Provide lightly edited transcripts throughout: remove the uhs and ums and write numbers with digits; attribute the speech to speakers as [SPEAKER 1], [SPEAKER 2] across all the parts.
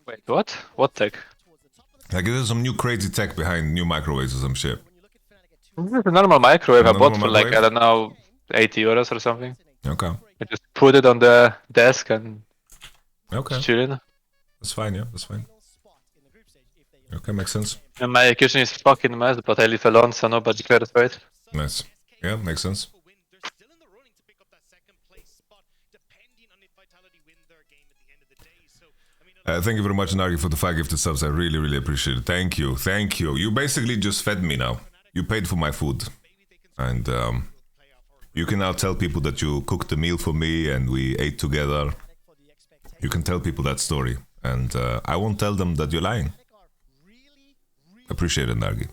[SPEAKER 1] Wait, what? What tech?
[SPEAKER 2] Like there's some new crazy tech behind new microwaves or some shit.
[SPEAKER 1] This is a normal microwave I bought for like, I
[SPEAKER 2] microwave?
[SPEAKER 1] don't know, 80 euros or something.
[SPEAKER 2] Okay.
[SPEAKER 1] I just put it on the desk and
[SPEAKER 2] Okay.
[SPEAKER 1] chilling.
[SPEAKER 2] That's fine, yeah, that's fine. Okay, makes sense.
[SPEAKER 1] And my kitchen is fucking mess, but I live alone, so nobody cares, right?
[SPEAKER 2] Nice. Yeah, makes sense. Thank you very much, Nagi, for the 5 gifted subs. I really, really appreciate it. Thank you, thank you. You basically just fed me now. You paid for my food. And you can now tell people that you cooked a meal for me and we ate together. You can tell people that story. And I won't tell them that you're lying. Appreciate it, Nagi.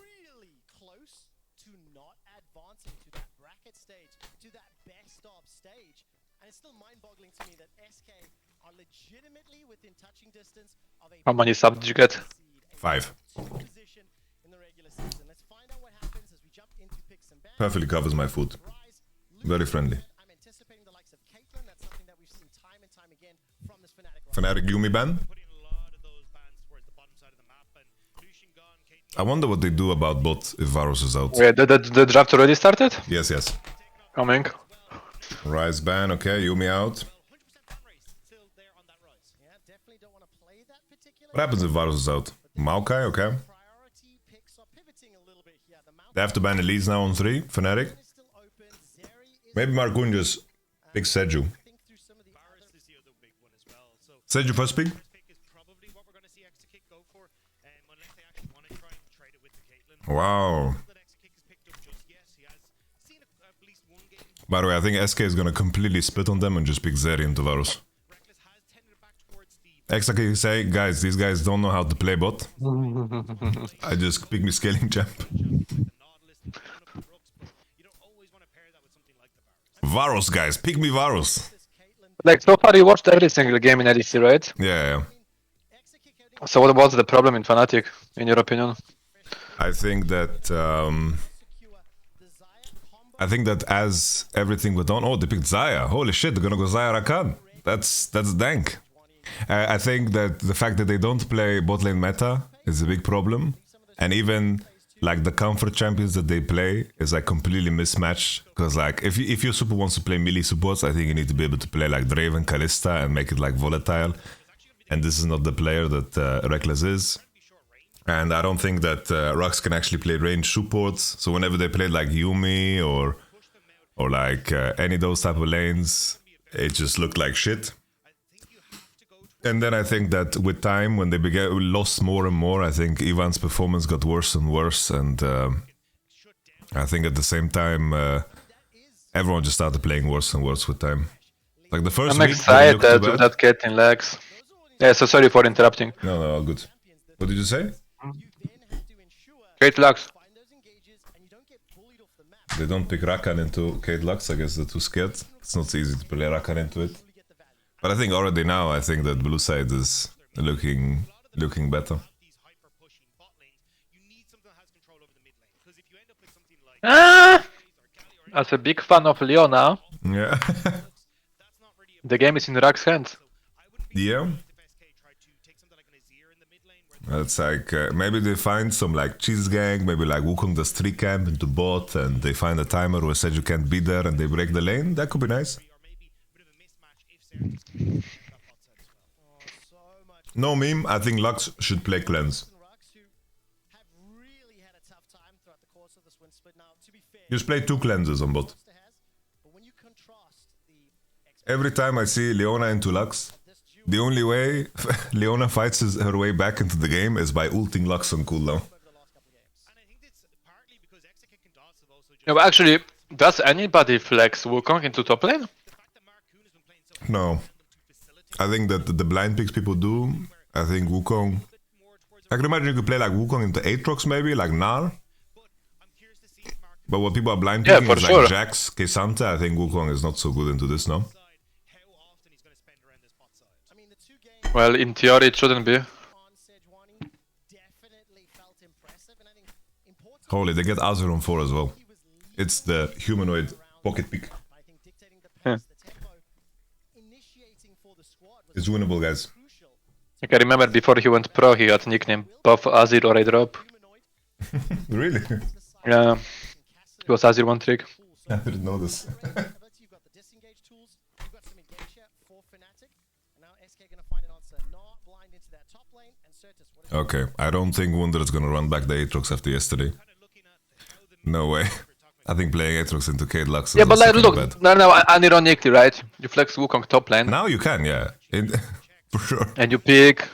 [SPEAKER 1] How many subs did you get?
[SPEAKER 2] 5. Perfectly covers my food. Very friendly. Fnatic Yumi ban? I wonder what they do about bot if Varus is out.
[SPEAKER 1] Wait, the draft already started?
[SPEAKER 2] Yes, yes.
[SPEAKER 1] Coming.
[SPEAKER 2] Rise ban, okay, Yumi out. What happens if Varus is out? Maokai, okay. They have to ban Elites now on 3, Fnatic. Maybe Markun just picks Seju. Seju first pick? Wow. By the way, I think SK is gonna completely spit on them and just pick Zeri into Varus. Exactly, say, guys, these guys don't know how to play bot. I just pick me scaling champ. Varus, guys, pick me Varus.
[SPEAKER 1] Like, so far you watched every single game in LEC, right?
[SPEAKER 2] Yeah.
[SPEAKER 1] So what was the problem in Fnatic, in your opinion?
[SPEAKER 2] I think that as everything went on, oh, they picked Xayah. Holy shit, they're gonna go Xayah Rakan. That's dank. I think that the fact that they don't play bot lane meta is a big problem, and even like the comfort champions that they play is like completely mismatched. Because like if your super wants to play melee supports, I think you need to be able to play like Draven, Kalista, and make it like volatile. And this is not the player that Reckless is. And I don't think that Rux can actually play range supports. So whenever they played like Yumi or like any of those type of lanes, it just looked like shit. And then I think that with time, when they lost more and more, I think Ivan's performance got worse and worse. And I think at the same time, everyone just started playing worse and worse with time. Like the first
[SPEAKER 1] I'm
[SPEAKER 2] week,
[SPEAKER 1] excited with that cat in legs. Yeah, so sorry for interrupting.
[SPEAKER 2] No, all good. What did you say?
[SPEAKER 1] Great Lux.
[SPEAKER 2] They don't pick Rakan into Kate Lux, I guess they're too scared. It's not easy to play Rakan into it. But I think already now, I think that blue side is looking better.
[SPEAKER 1] As a big fan of Leona,
[SPEAKER 2] yeah.
[SPEAKER 1] The game is in Rak's hands.
[SPEAKER 2] Yeah. It's like, maybe they find some like cheese gang, maybe like Wukong does 3 camp into bot and they find a timer where Seju can't be there and they break the lane. That could be nice. No meme, I think Lux should play cleanse. Just play 2 cleanses on bot. Every time I see Leona into Lux, the only way Leona fights her way back into the game is by ulting Lux on cooldown.
[SPEAKER 1] No, but actually, does anybody flex Wukong into top lane?
[SPEAKER 2] No. I think that the blind picks people do. I think Wukong... I can imagine you could play like Wukong into Aatrox maybe, like Gnar. But what people are blind picking is like Jax, K'Sante. I think Wukong is not so good into this, no?
[SPEAKER 1] Well, in theory it shouldn't be.
[SPEAKER 2] Holy, they get Azir on 4 as well. It's the humanoid pocket pick.
[SPEAKER 1] Yeah.
[SPEAKER 2] It's winnable, guys.
[SPEAKER 1] I can remember before he went pro, he had nickname Buff Azir or I drop.
[SPEAKER 2] Really?
[SPEAKER 1] Yeah, it was Azir one trick.
[SPEAKER 2] I didn't know this. Okay, I don't think Wunder is gonna run back the Aatrox after yesterday. No way. I think playing Aatrox into Cade Lux is
[SPEAKER 1] Yeah, but like,
[SPEAKER 2] also
[SPEAKER 1] look,
[SPEAKER 2] bad.
[SPEAKER 1] no, unironically, right? You flex Wukong top lane,
[SPEAKER 2] Now you can, yeah. For sure.
[SPEAKER 1] and you pick,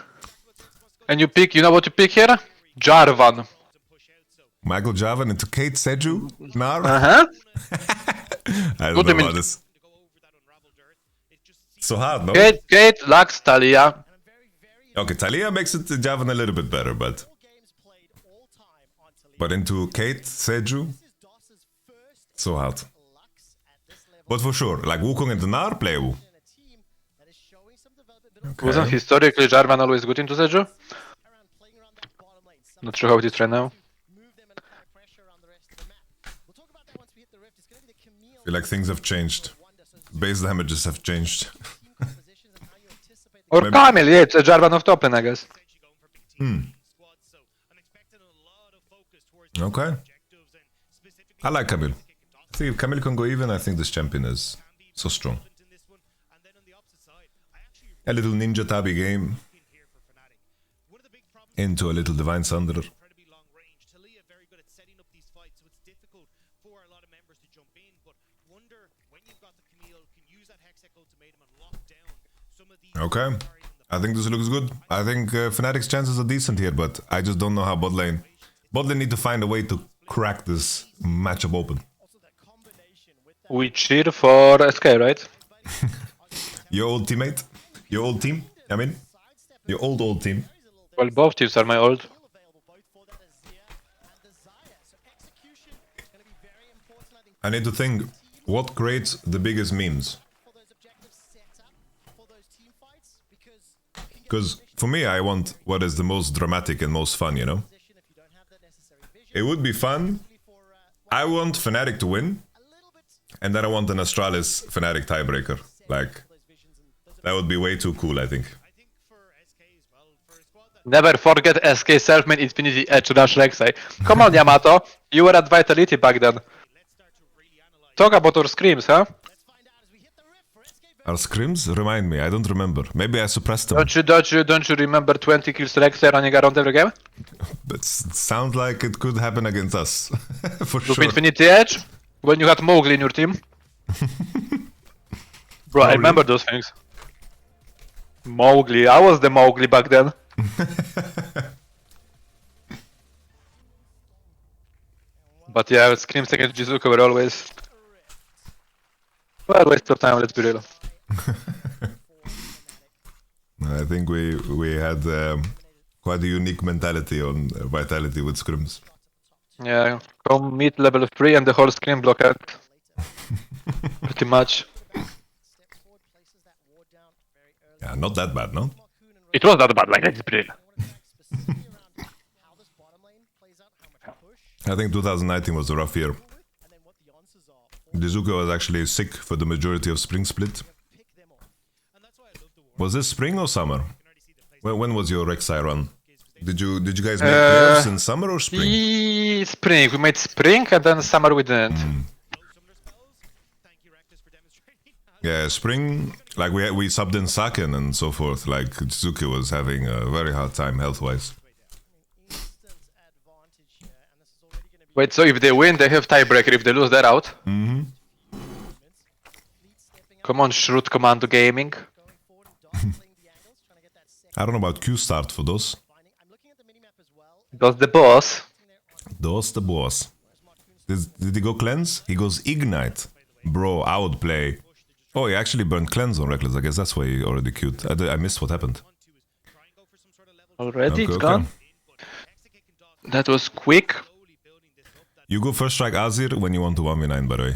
[SPEAKER 1] you know what you pick here? Jarvan.
[SPEAKER 2] Michael Javan into Kate Seju? Nar?
[SPEAKER 1] Uh-huh.
[SPEAKER 2] I
[SPEAKER 1] What
[SPEAKER 2] don't
[SPEAKER 1] do you
[SPEAKER 2] know
[SPEAKER 1] mean?
[SPEAKER 2] about this. So hard, no?
[SPEAKER 1] Kate, Lux, Talia.
[SPEAKER 2] Okay, Talia makes it Javan a little bit better, but into Kate Seju? So hard. But for sure, like Wukong into Nar, play Wu.
[SPEAKER 1] Wasn't historically Jarvan always good into Seju? Not sure how it is right now.
[SPEAKER 2] I feel like things have changed. Base damages have changed.
[SPEAKER 1] Or
[SPEAKER 2] Maybe-
[SPEAKER 1] Camille, yeah, it's a Jarvan of top lane, I guess.
[SPEAKER 2] Okay. I like Camille. I think if Camille can go even, I think this champion is so strong. A little Ninja Tabi game into a little Divine Sunder. Okay. I think this looks good. I think Fnatic's chances are decent here, but I just don't know how bot lane... Bot lane need to find a way to crack this matchup open.
[SPEAKER 1] We cheer for SK, right?
[SPEAKER 2] Your old teammate? Your old team? I mean, your old team.
[SPEAKER 1] Well, both teams are my old.
[SPEAKER 2] I need to think, what creates the biggest memes? Because for me, I want what is the most dramatic and most fun, you know? It would be fun. I want Fnatic to win. And then I want an Astralis Fnatic tiebreaker. Like, that would be way too cool, I think.
[SPEAKER 1] Never forget SK Selfmade Infinity Edge Rush Rek'Sai. Come on, Yamato. You were at Vitality back then. Talk about our screams, huh?
[SPEAKER 2] Our scrims? Remind me, I don't remember. Maybe I suppressed them.
[SPEAKER 1] Don't you remember 20 kills Rek'Sai running around every game?
[SPEAKER 2] But sounds like it could happen against us. For
[SPEAKER 1] With
[SPEAKER 2] sure.
[SPEAKER 1] Infinity Edge? When you had Mowgli in your team? Bro, I remember those things. Mowgli. I was the Mowgli back then. But yeah, screams against Jizuka were always... Well, waste of time, let's be real.
[SPEAKER 2] I think we had quite a unique mentality on Vitality with scrims.
[SPEAKER 1] Yeah, come meet level 3 and the whole screen block out. Pretty much.
[SPEAKER 2] Yeah, not that bad, no?
[SPEAKER 1] It was not bad, like, let's be real.
[SPEAKER 2] I think 2019 was a rough year. Dizuka was actually sick for the majority of Spring Split. Was this spring or summer? When was your Rek'Sai run? Did you guys make playoffs in summer or spring?
[SPEAKER 1] Spring. We made spring and then summer we didn't.
[SPEAKER 2] Yeah, spring, like we subbed in Saken and so forth, like Dizuka was having a very hard time health-wise.
[SPEAKER 1] Wait, so if they win, they have tiebreaker. If they lose, they're out?
[SPEAKER 2] Mm-hmm.
[SPEAKER 1] Come on, Shrewd Commando Gaming.
[SPEAKER 2] I don't know about Q start for those.
[SPEAKER 1] That's the boss.
[SPEAKER 2] Those the boss. Did he go cleanse? He goes ignite. Bro, I would play. Oh, he actually burned cleanse on Reckless. I guess that's why he already queued. I missed what happened.
[SPEAKER 1] Already? It's gone? That was quick.
[SPEAKER 2] You go first strike Azir when you want to 1v9, by the way.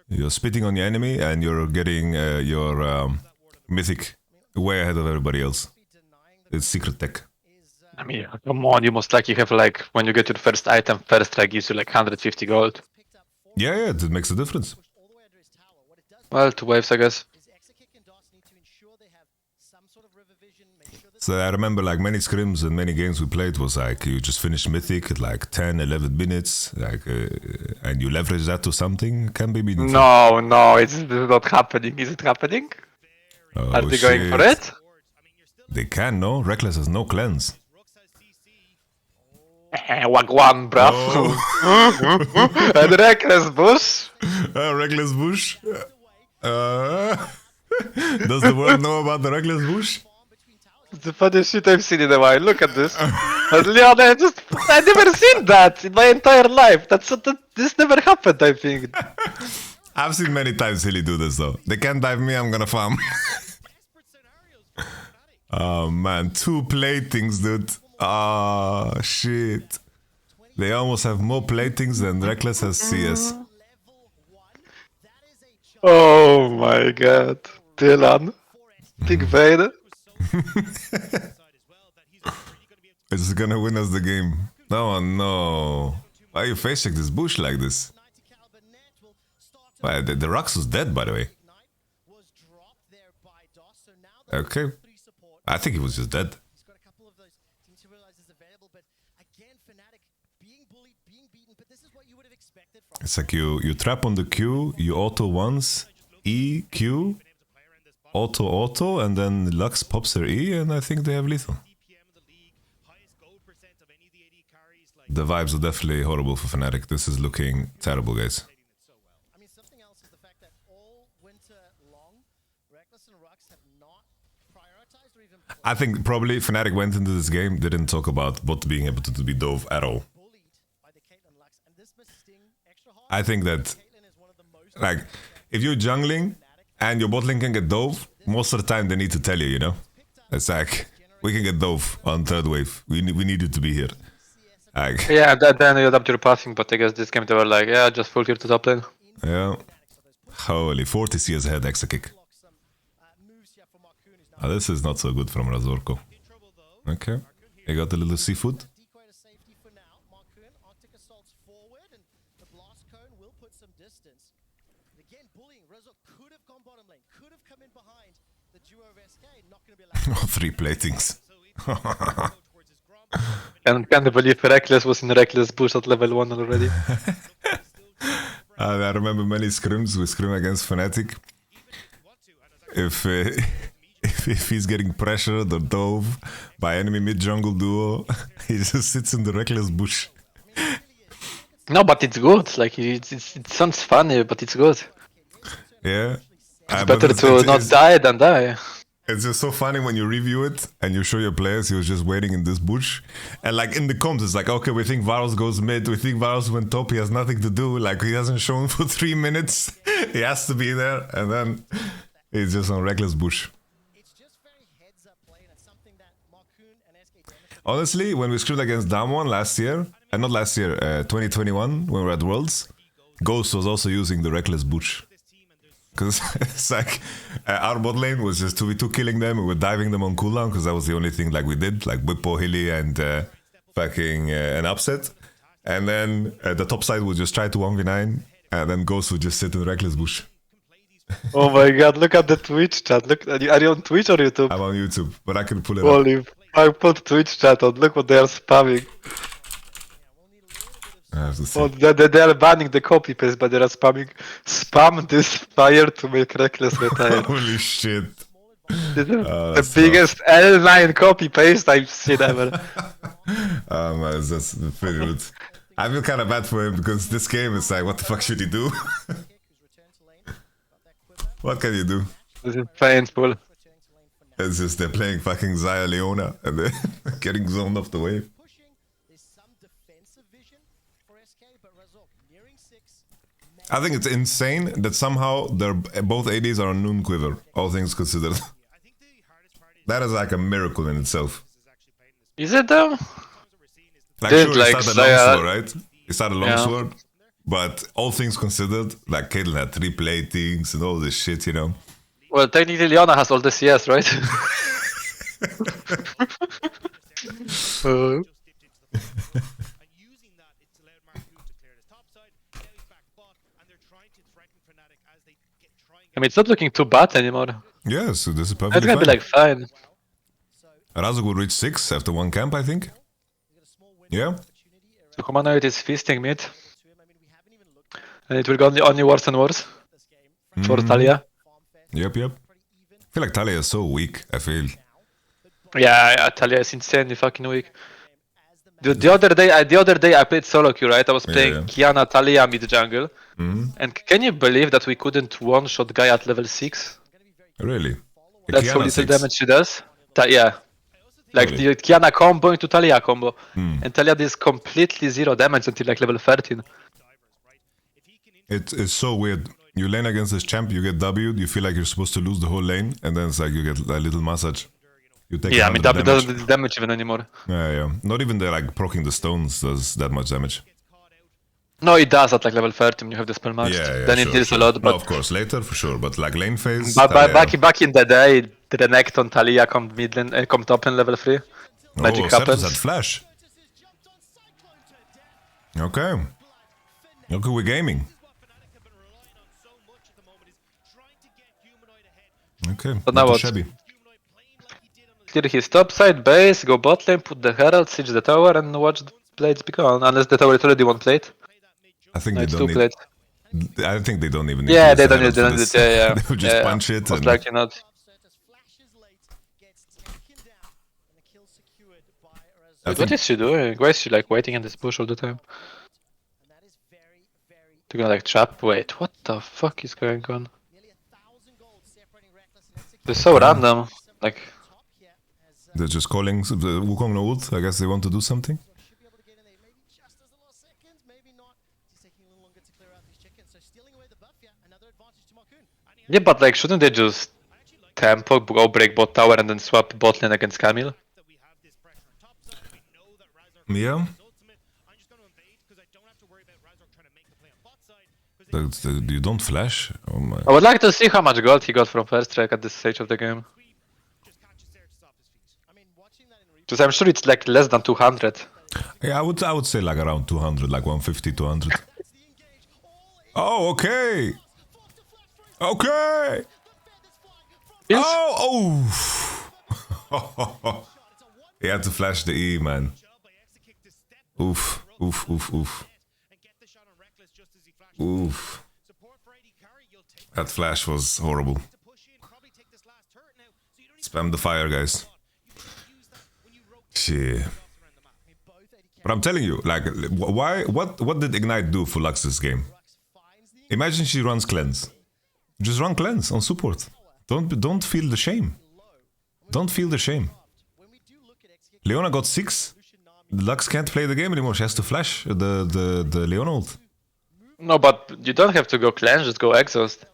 [SPEAKER 2] You're spitting on your enemy and you're getting your mythic way ahead of everybody else. It's secret tech.
[SPEAKER 1] I mean, come on, you most likely have like, when you get your first item, first strike gives you like 150 gold.
[SPEAKER 2] Yeah, it makes a difference.
[SPEAKER 1] Well, 2 waves, I guess.
[SPEAKER 2] So I remember like many scrims and many games we played was like you just finish Mythic at like 10, 11 minutes, like, and you leverage that to something, can be meaningful.
[SPEAKER 1] No, it's not happening. Is it happening?
[SPEAKER 2] Oh,
[SPEAKER 1] Are they going for
[SPEAKER 2] shit.
[SPEAKER 1] it?
[SPEAKER 2] They can, no? Reckless has no cleanse.
[SPEAKER 1] Wagwan, bro.
[SPEAKER 2] Oh.
[SPEAKER 1] And Reckless Bush.
[SPEAKER 2] Reckless Bush. Does the world know about the Reckless Bush?
[SPEAKER 1] It's the funniest shit I've seen in a while. Look at this. And Leon, I've never seen that in my entire life. This never happened, I think.
[SPEAKER 2] I've seen many times Hilly do this though. They can't dive me, I'm gonna farm. Oh man, 2 platings, dude. Oh shit. They almost have more platings than Reckless has CS.
[SPEAKER 1] Oh my god. Dylan. Big Vader.
[SPEAKER 2] It's gonna win us the game. Oh no. Why you face check this bush like this? Why, the Rux was dead, by the way. Okay. I think he was just dead. It's like you trap on the Q, you auto once, E, Q, auto, and then Lux pops her E, and I think they have lethal. The vibes are definitely horrible for Fnatic. This is looking terrible, guys. I think probably Fnatic went into this game, didn't talk about bot being able to be dove at all. I think that, like, if you're jungling and your bot lane can get dove, most of the time they need to tell you, you know? It's like, we can get dove on 3rd wave. We need you to be here. Like,
[SPEAKER 1] Yeah, then you adapt your passing, but I guess this game they were like, yeah, just full here to top lane.
[SPEAKER 2] yeah. Holy, 40 CS ahead, extra kick. Oh, this is not so good from Razorko. Okay, he got a little seafood. Oh, 3 platings.
[SPEAKER 1] Can't believe Reckless was in Reckless Bush at level 1 already.
[SPEAKER 2] I remember many scrims we scrim against Fnatic. If he's getting pressured or dove by enemy mid jungle duo, he just sits in the Reckless Bush.
[SPEAKER 1] No, but it's good. Like it sounds funny, but it's good.
[SPEAKER 2] Yeah.
[SPEAKER 1] It's better to not die than die.
[SPEAKER 2] It's just so funny when you review it and you show your players he was just waiting in this bush. And like in the comms, it's like, okay, we think Varus goes mid, we think Varus went top, he has nothing to do. Like he hasn't shown for 3 minutes. He has to be there. And then he's just on Reckless Bush. Honestly, when we scrimmed against Damwon last year, and not last year, 2021, when we were at Worlds, Ghost was also using the Reckless Bush. Because it's like our bot lane was just 2v2 killing them, we were diving them on cooldown because that was the only thing like we did, like Whippo, Hilly and fucking an upset. And then the top side would just try to 1v9 and then Ghost would just sit in the Reckless Bush.
[SPEAKER 1] Oh my god, look at the Twitch chat. Look, are you on Twitch or YouTube?
[SPEAKER 2] I'm on YouTube, but I can pull it up.
[SPEAKER 1] Holy, I put Twitch chat on, look what they are spamming.
[SPEAKER 2] I have to see.
[SPEAKER 1] Oh, they are banning the copy paste, but they are spamming. Spam this fire to make Reckless retire.
[SPEAKER 2] Holy shit.
[SPEAKER 1] This is the biggest L9 copy paste I've seen ever.
[SPEAKER 2] Oh man, that's pretty good. I feel kind of bad for him because this game is like, what the fuck should he do? What can you do?
[SPEAKER 1] This is painful.
[SPEAKER 2] It's just they're playing fucking Xayah Leona and they're getting zoned off the wave. I think it's insane that somehow both ADs are on Noon Quiver, all things considered. That is like a miracle in itself.
[SPEAKER 1] Is it though?
[SPEAKER 2] Like
[SPEAKER 1] Didn't
[SPEAKER 2] sure,
[SPEAKER 1] like
[SPEAKER 2] he started longsword, right? He started longsword, but all things considered, like Caitlyn had 3 platings and all this shit, you know?
[SPEAKER 1] Well, technically Leona has all the CS, right? I mean, it's not looking too bad anymore.
[SPEAKER 2] Yeah, so this is perfectly
[SPEAKER 1] It's gonna
[SPEAKER 2] fine.
[SPEAKER 1] be like fine.
[SPEAKER 2] Razog will reach 6 after one camp, I think. Yeah?
[SPEAKER 1] So Humanoid is feasting mid. And it will go only worse and worse for Talia.
[SPEAKER 2] Yep. I feel like Talia is so weak, I feel.
[SPEAKER 1] Yeah, Talia is insanely fucking weak. The other day I played solo queue, right? I was playing Kiana, Talia mid jungle. And can you believe that we couldn't one-shot guy at level 6?
[SPEAKER 2] Really?
[SPEAKER 1] That's how
[SPEAKER 2] Kiana
[SPEAKER 1] little
[SPEAKER 2] 6.
[SPEAKER 1] damage she does. Yeah. Like
[SPEAKER 2] Really?
[SPEAKER 1] the Kiana combo into Talia combo. And Talia does completely zero damage until like level 13.
[SPEAKER 2] It's so weird. You lane against this champ, you get W'd, you feel like you're supposed to lose the whole lane, and then it's like you get a little massage. You take
[SPEAKER 1] Yeah, I mean
[SPEAKER 2] 100
[SPEAKER 1] W
[SPEAKER 2] damage.
[SPEAKER 1] doesn't do damage even anymore.
[SPEAKER 2] Yeah. Not even the like proccing the stones does that much damage.
[SPEAKER 1] No, it does at like level 30 when you have the spell maxed.
[SPEAKER 2] Yeah,
[SPEAKER 1] Then it deals a lot,
[SPEAKER 2] No,
[SPEAKER 1] but
[SPEAKER 2] of course, later for sure, but like lane phase.
[SPEAKER 1] back in the day, the Renekton on Talia come mid lane, come top lane level 3. Magic
[SPEAKER 2] Sertus
[SPEAKER 1] happens.
[SPEAKER 2] had flash. Okay. Look who we're gaming. Okay,
[SPEAKER 1] So now
[SPEAKER 2] not
[SPEAKER 1] what?
[SPEAKER 2] shabby.
[SPEAKER 1] Clear his top side base, go bot lane, put the herald, siege the tower, and watch the plates be gone. Unless the tower is already one plate.
[SPEAKER 2] I think
[SPEAKER 1] No,
[SPEAKER 2] they
[SPEAKER 1] it's
[SPEAKER 2] don't
[SPEAKER 1] two
[SPEAKER 2] need.
[SPEAKER 1] plates.
[SPEAKER 2] I think they don't even need.
[SPEAKER 1] Yeah,
[SPEAKER 2] to
[SPEAKER 1] they
[SPEAKER 2] use the
[SPEAKER 1] don't need
[SPEAKER 2] herald for
[SPEAKER 1] it.
[SPEAKER 2] this.
[SPEAKER 1] Yeah.
[SPEAKER 2] They will just punch it.
[SPEAKER 1] Most
[SPEAKER 2] And
[SPEAKER 1] likely not.
[SPEAKER 2] I
[SPEAKER 1] What
[SPEAKER 2] think
[SPEAKER 1] is she doing? Why is she like waiting in this bush all the time? They're gonna like trap. Wait, what the fuck is going on? They're so random. Like,
[SPEAKER 2] they're just calling the Wukong no ult. I guess they want to do something.
[SPEAKER 1] yeah, but like, shouldn't they just tempo, go break bot tower, and then swap bot lane against Camille?
[SPEAKER 2] Yeah. You don't flash. Oh my.
[SPEAKER 1] I would like to see how much gold he got from first strike at this stage of the game. Because I'm sure it's like less than 200.
[SPEAKER 2] Yeah, I would say like around 200, like 150, 200. Oh, okay. Okay.
[SPEAKER 1] Yes.
[SPEAKER 2] Oh. He had to flash the E, man. Oof. That flash was horrible. Spam the fire, guys. Shit. But I'm telling you, like, why? What did Ignite do for Lux this game? Imagine she runs cleanse. Just run cleanse on support. Don't feel the shame. Don't feel the shame. Leona got 6. Lux can't play the game anymore. She has to flash the Leona ult.
[SPEAKER 1] No, but you don't have to go cleanse, just go exhaust.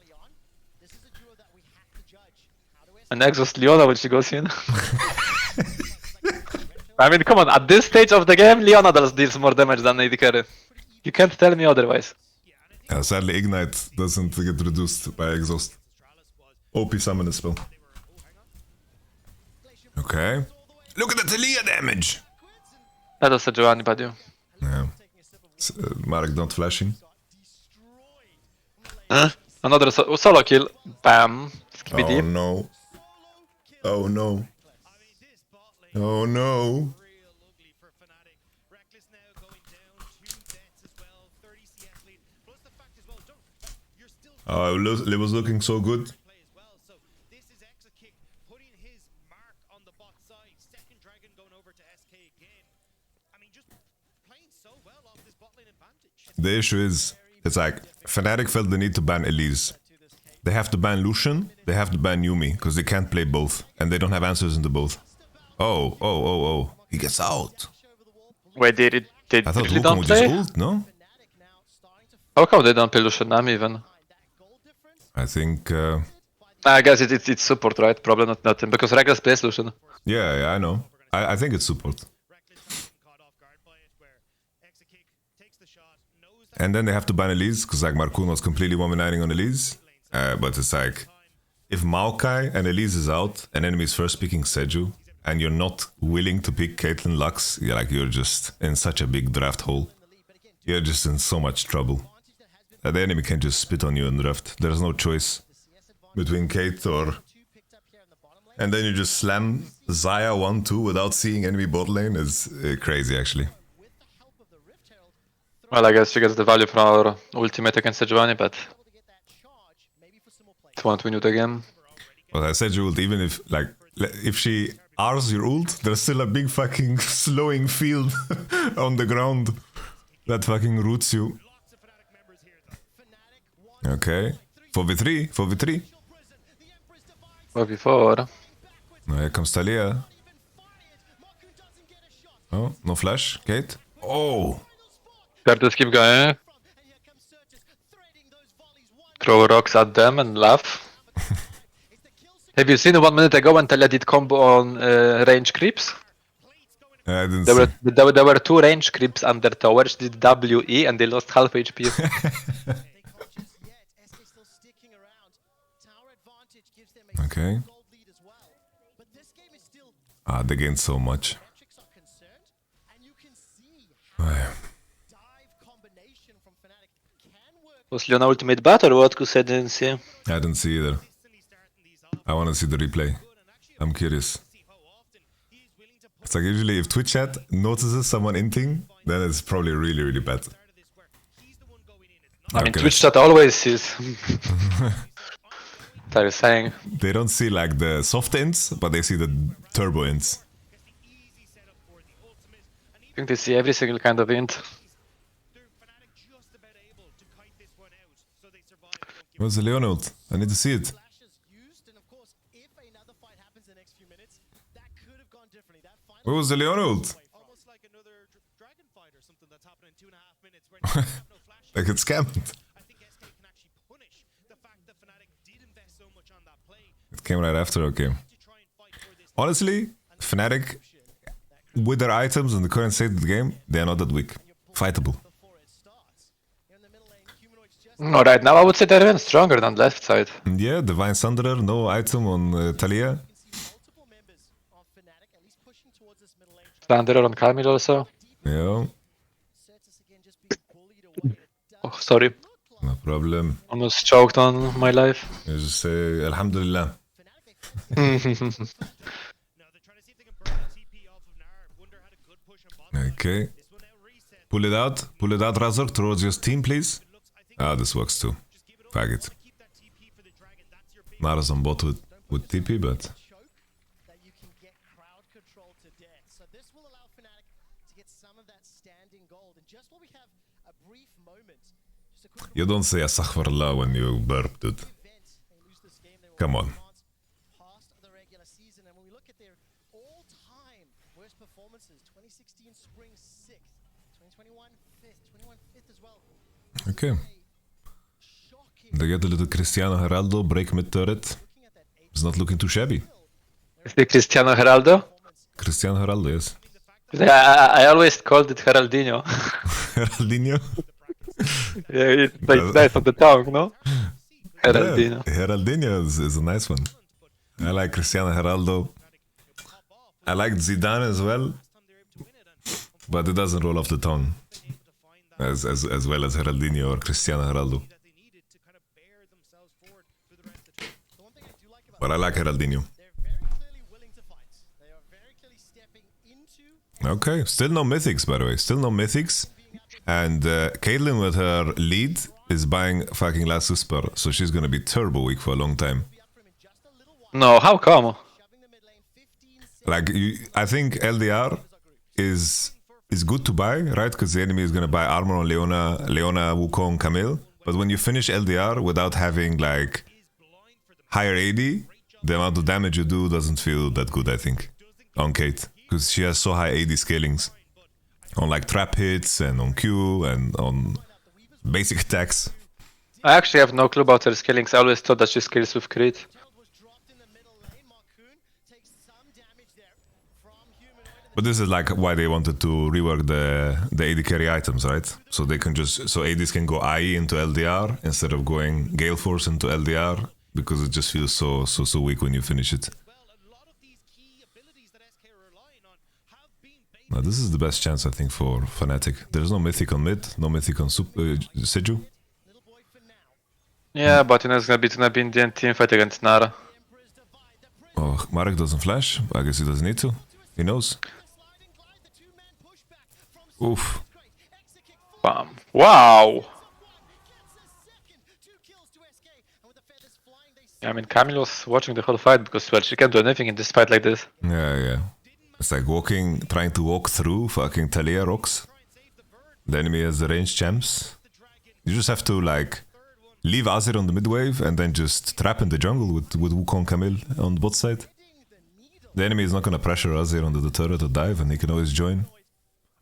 [SPEAKER 1] And exhaust Leona when she goes in. I mean, come on, at this stage of the game, Leona deals more damage than AD carry. You can't tell me otherwise.
[SPEAKER 2] Yeah, sadly, Ignite doesn't get reduced by exhaust. OP summon a spell. Okay. Look at the Talia damage!
[SPEAKER 1] That was a Giovanni Badio.
[SPEAKER 2] Yeah. Marek not flashing.
[SPEAKER 1] Another solo kill. Bam. Skibidi.
[SPEAKER 2] Oh no. Oh no. Oh no. Oh, it was looking so good. The issue is, it's like, Fnatic felt the need to ban Elise. They have to ban Lucian, they have to ban Yumi, because they can't play both, and they don't have answers into both. Oh. He gets out.
[SPEAKER 1] Wait, they
[SPEAKER 2] I thought
[SPEAKER 1] really
[SPEAKER 2] Wukong
[SPEAKER 1] don't
[SPEAKER 2] would just
[SPEAKER 1] play?
[SPEAKER 2] ult, no?
[SPEAKER 1] How come they don't play Lucian Nami even?
[SPEAKER 2] I think,
[SPEAKER 1] I guess it's support, right? Probably not nothing, because Reckless plays Lucian.
[SPEAKER 2] yeah, I know. I think it's support. And then they have to ban Elise, because like Markoon was completely one-man-ing on Elise. But it's like, if Maokai and Elise is out, and enemy's first picking Seju, and you're not willing to pick Caitlyn Lux, you're just in such a big draft hole. You're just in so much trouble. The enemy can just spit on you in draft. There's no choice between Kate or and then you just slam Xayah 1-2 without seeing enemy bot lane is crazy, actually.
[SPEAKER 1] Well, I guess she gets the value from our ultimate against Sejuani, but it won't win you the game.
[SPEAKER 2] Well, I said you would, even if she R's your ult, there's still a big fucking slowing field on the ground that fucking roots you. Okay. 4v3, 4v3.
[SPEAKER 1] 4v4.
[SPEAKER 2] Now here comes Talia. Oh, no flash. Kate. Oh!
[SPEAKER 1] Better just keep going. Throw rocks at them and laugh. Have you seen 1 minute ago when Talia did combo on range creeps?
[SPEAKER 2] I didn't
[SPEAKER 1] There
[SPEAKER 2] see.
[SPEAKER 1] there were 2 range creeps under tower. She did WE and they lost half HP.
[SPEAKER 2] Okay. Ah, they gained so much.
[SPEAKER 1] Was Leona ultimate bat or what? Because I didn't see.
[SPEAKER 2] I didn't see either. I want to see the replay. I'm curious. It's like usually if Twitch chat notices someone inting, then it's probably really, really bad.
[SPEAKER 1] I mean,
[SPEAKER 2] Okay,
[SPEAKER 1] Twitch chat always sees. They're saying.
[SPEAKER 2] They don't see like the soft ints, but they see the turbo ints.
[SPEAKER 1] I think they see every single kind of int.
[SPEAKER 2] Where's the Leon ult? I need to see it. Where was the Leon ult? Like it's scammed. It came right after, okay. Honestly, Fnatic, with their items and the current state of the game, they are not that weak. Fightable.
[SPEAKER 1] No, right now I would say they're even stronger than left side.
[SPEAKER 2] Yeah, Divine Sunderer, no item on Talia.
[SPEAKER 1] Thunder on Camille also.
[SPEAKER 2] Yeah,
[SPEAKER 1] Oh, sorry.
[SPEAKER 2] no problem.
[SPEAKER 1] Almost choked on my life.
[SPEAKER 2] You just say Alhamdulillah. Okay. Pull it out, Razor, towards your team, please. Ah, this works too. Fuck it. Nara's on bot with TP, but... You don't say astaghfirullah when you burp, dude. Come on. Okay. They get a little Cristiano Geraldo, break mid turret. It's not looking too shabby.
[SPEAKER 1] Is it Cristiano Geraldo?
[SPEAKER 2] Cristiano Geraldo, yes.
[SPEAKER 1] I always called it Geraldinho.
[SPEAKER 2] Geraldinho?
[SPEAKER 1] Yeah, it's like nice on the tongue, no? Geraldinho.
[SPEAKER 2] Yeah, Geraldinho is a nice one. I like Cristiano Geraldo. I like Zidane as well. But it doesn't roll off the tongue. As well as Geraldinho or Cristiano Geraldo. But I like Geraldinho. Okay, still no mythics, by the way. Still no mythics. And Caitlyn with her lead is buying fucking Last Whisper, so she's gonna be turbo weak for a long time.
[SPEAKER 1] No, how come?
[SPEAKER 2] Like, I think LDR is good to buy, right? Because the enemy is gonna buy armor on Leona, Wukong, Camille. But when you finish LDR without having like higher AD, the amount of damage you do doesn't feel that good, I think, on Kate. Because she has so high AD scalings. On like trap hits and on Q and on basic attacks.
[SPEAKER 1] I actually have no clue about her skillings. I always thought that she scales with crit.
[SPEAKER 2] But this is like why they wanted to rework the AD carry items, right? So they can so ADs can go IE into LDR instead of going Gale Force into LDR, because it just feels so weak when you finish it. Now this is the best chance, I think, for Fnatic. There's no mythic on mid, no mythic on Seju.
[SPEAKER 1] Yeah, but you know it's gonna be in the end team fight against Nara.
[SPEAKER 2] Oh, Marek doesn't flash. I guess he doesn't need to. He knows. Oof.
[SPEAKER 1] Bam. Wow! Yeah, I mean, Camille was watching the whole fight because, well, she can't do anything in this fight like this.
[SPEAKER 2] Yeah. It's like trying to walk through fucking Talia rocks. The enemy has the range champs. You just have to, like, leave Azir on the mid wave and then just trap in the jungle with Wukong Camille on the bot side. The enemy is not gonna pressure Azir onto the turret or dive, and he can always join.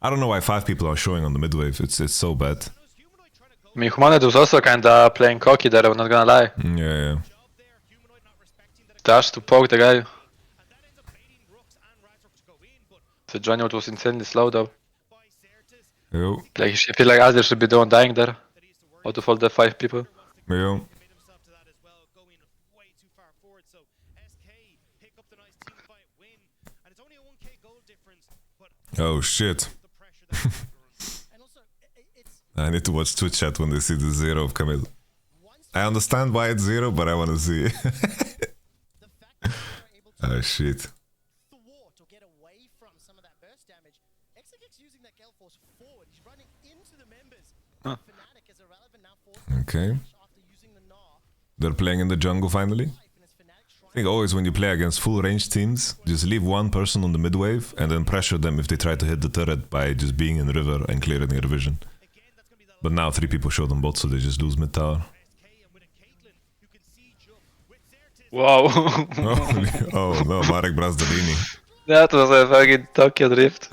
[SPEAKER 2] I don't know why 5 people are showing on the mid wave. It's so bad.
[SPEAKER 1] I mean, Humanoid was also kinda playing cocky there, I'm not gonna lie.
[SPEAKER 2] Yeah.
[SPEAKER 1] Dash to poke the guy. The Johnny was insanely slow though.
[SPEAKER 2] Yo.
[SPEAKER 1] Like, I feel like Azir should be the one dying there. Out of all the 5 people.
[SPEAKER 2] Yo. Oh shit. I need to watch Twitch chat when they see the 0 of Camille. I understand why it's 0, but I want to see it. Oh shit.
[SPEAKER 1] Huh.
[SPEAKER 2] Okay. They're playing in the jungle finally. I think always when you play against full range teams, just leave one person on the mid wave and then pressure them if they try to hit the turret by just being in the river and clearing their vision. But now 3 people showed on bot, so they just lose mid tower.
[SPEAKER 1] Wow.
[SPEAKER 2] Oh no, Marek Brazdolini.
[SPEAKER 1] That was a fucking Tokyo drift.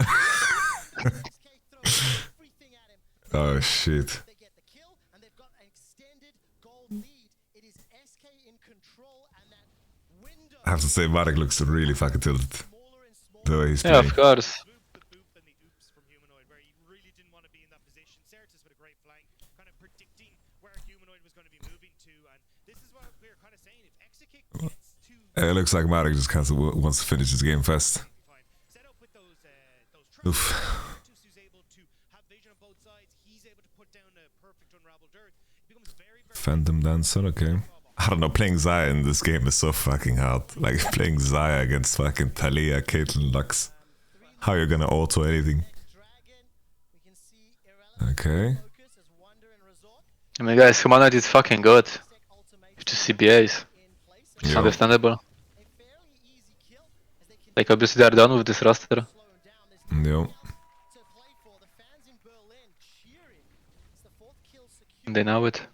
[SPEAKER 2] Oh shit. I have to say, Marek looks really fucking tilted. The way he's
[SPEAKER 1] Yeah,
[SPEAKER 2] playing.
[SPEAKER 1] of course. It looks like Marek just kind of wants to finish his game fast. Oof. Phantom Dancer, okay. I don't know, playing Xayah in this game is so fucking hard. Like, playing Xayah against fucking Talia, Caitlyn, Lux. How are you gonna auto anything? Okay. I mean, guys, Humanoid is fucking good. Just CBAs. Which is
[SPEAKER 2] Yeah.
[SPEAKER 1] understandable. Like, obviously they are done with this roster.
[SPEAKER 2] Yo.
[SPEAKER 1] And they know it.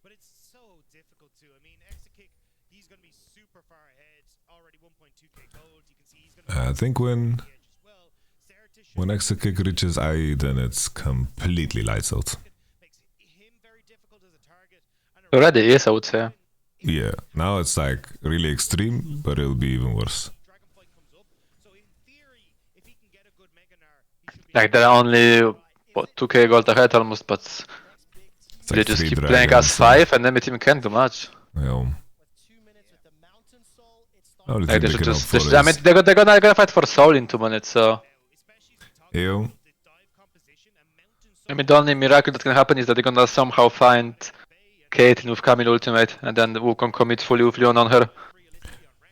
[SPEAKER 3] But it's so difficult to. I mean, Exakick, he's going to be super far ahead. Already 1.2k gold. You can see he's going to
[SPEAKER 2] I think when
[SPEAKER 3] well.
[SPEAKER 2] Exakick reaches IE, then it's completely lights out.
[SPEAKER 3] Makes him very difficult as a target. And
[SPEAKER 1] Already is, I would say.
[SPEAKER 2] Yeah, now it's like really extreme, but it'll be even worse.
[SPEAKER 3] Dragonflight comes up. So in theory, if he can get a good Meganar, he should be
[SPEAKER 1] Like, they're only, what, 2k gold ahead almost, but
[SPEAKER 2] It's
[SPEAKER 1] they
[SPEAKER 2] like
[SPEAKER 1] just
[SPEAKER 2] 3
[SPEAKER 1] keep playing
[SPEAKER 2] dragons
[SPEAKER 1] as 5 and then the team can't do much.
[SPEAKER 2] Yeah. Only
[SPEAKER 1] Like,
[SPEAKER 2] thing
[SPEAKER 1] they
[SPEAKER 2] they
[SPEAKER 1] should
[SPEAKER 2] can hope
[SPEAKER 1] just,
[SPEAKER 2] for
[SPEAKER 1] I mean,
[SPEAKER 2] is...
[SPEAKER 1] they're gonna fight for soul in 2 minutes, so.
[SPEAKER 2] Ew.
[SPEAKER 1] I mean, the only miracle that can happen is that they're gonna somehow find Caitlyn with Camille ultimate and then Wukong commit fully with Leon on her.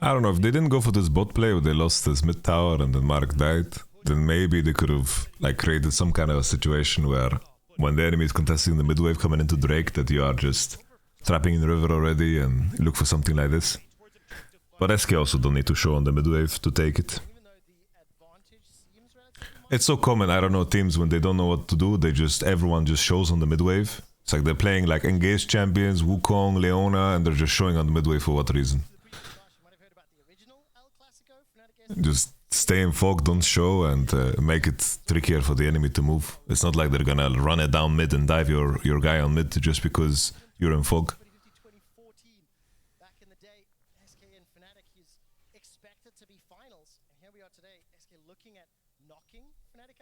[SPEAKER 2] I don't know, if they didn't go for this bot play where they lost this mid tower and then Mark died, then maybe they could have like created some kind of a situation where when the enemy is contesting the mid wave coming into Drake, that you are just trapping in the river already and you look for something like this. But SK also don't need to show on the mid wave to take it. It's so common, I don't know, teams when they don't know what to do, everyone just shows on the mid wave. It's like they're playing like engaged champions, Wukong, Leona, and they're just showing on the mid wave for what reason. Just stay in fog, don't show, and make it trickier for the enemy to move. It's not like they're gonna run it down mid and dive your guy on mid just because you're in fog.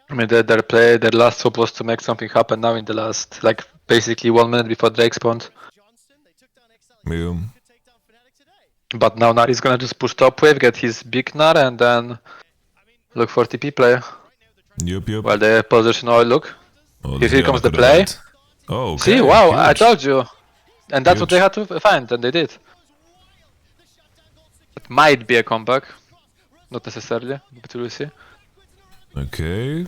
[SPEAKER 1] I mean, their last hope was to make something happen now in the last, like, basically 1 minute before Drake spawned.
[SPEAKER 2] Yeah.
[SPEAKER 1] But now Nari's gonna just push top wave, get his big Nar, and then look for TP play.
[SPEAKER 2] Yup, yup.
[SPEAKER 1] Well, the position, oh, look.
[SPEAKER 2] Oh,
[SPEAKER 1] Here
[SPEAKER 2] Leona
[SPEAKER 1] comes the
[SPEAKER 2] could've
[SPEAKER 1] play.
[SPEAKER 2] died. Oh, okay.
[SPEAKER 1] See, wow, I
[SPEAKER 2] huge.
[SPEAKER 1] told you. And that's what they
[SPEAKER 2] Huge.
[SPEAKER 1] had to find, and they did. It might be a comeback. Not necessarily, but we'll see.
[SPEAKER 2] Okay.
[SPEAKER 1] I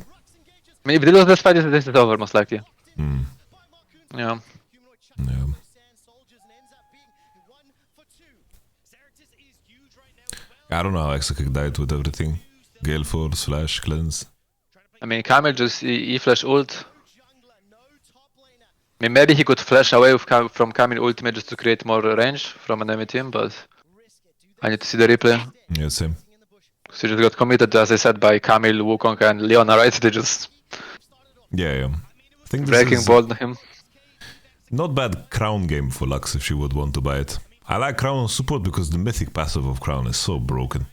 [SPEAKER 1] mean, if they lose this fight, this is over, most likely. Yeah.
[SPEAKER 2] Yeah. I don't know how Exokick died with everything. Gale Force, Flash, Cleanse.
[SPEAKER 1] I mean, Camille just E-flash ult. I mean, maybe he could flash away with from Camille ultimate just to create more range from an enemy team, but I need to see the replay.
[SPEAKER 2] Yeah, same.
[SPEAKER 1] So he just got committed, as I said, by Camille, Wukong, and Leona, right? They just
[SPEAKER 2] Yeah. I think this
[SPEAKER 1] breaking
[SPEAKER 2] is
[SPEAKER 1] ball him.
[SPEAKER 2] not bad Crown game for Lux if she would want to buy it. I like Crown support because the mythic passive of Crown is so broken.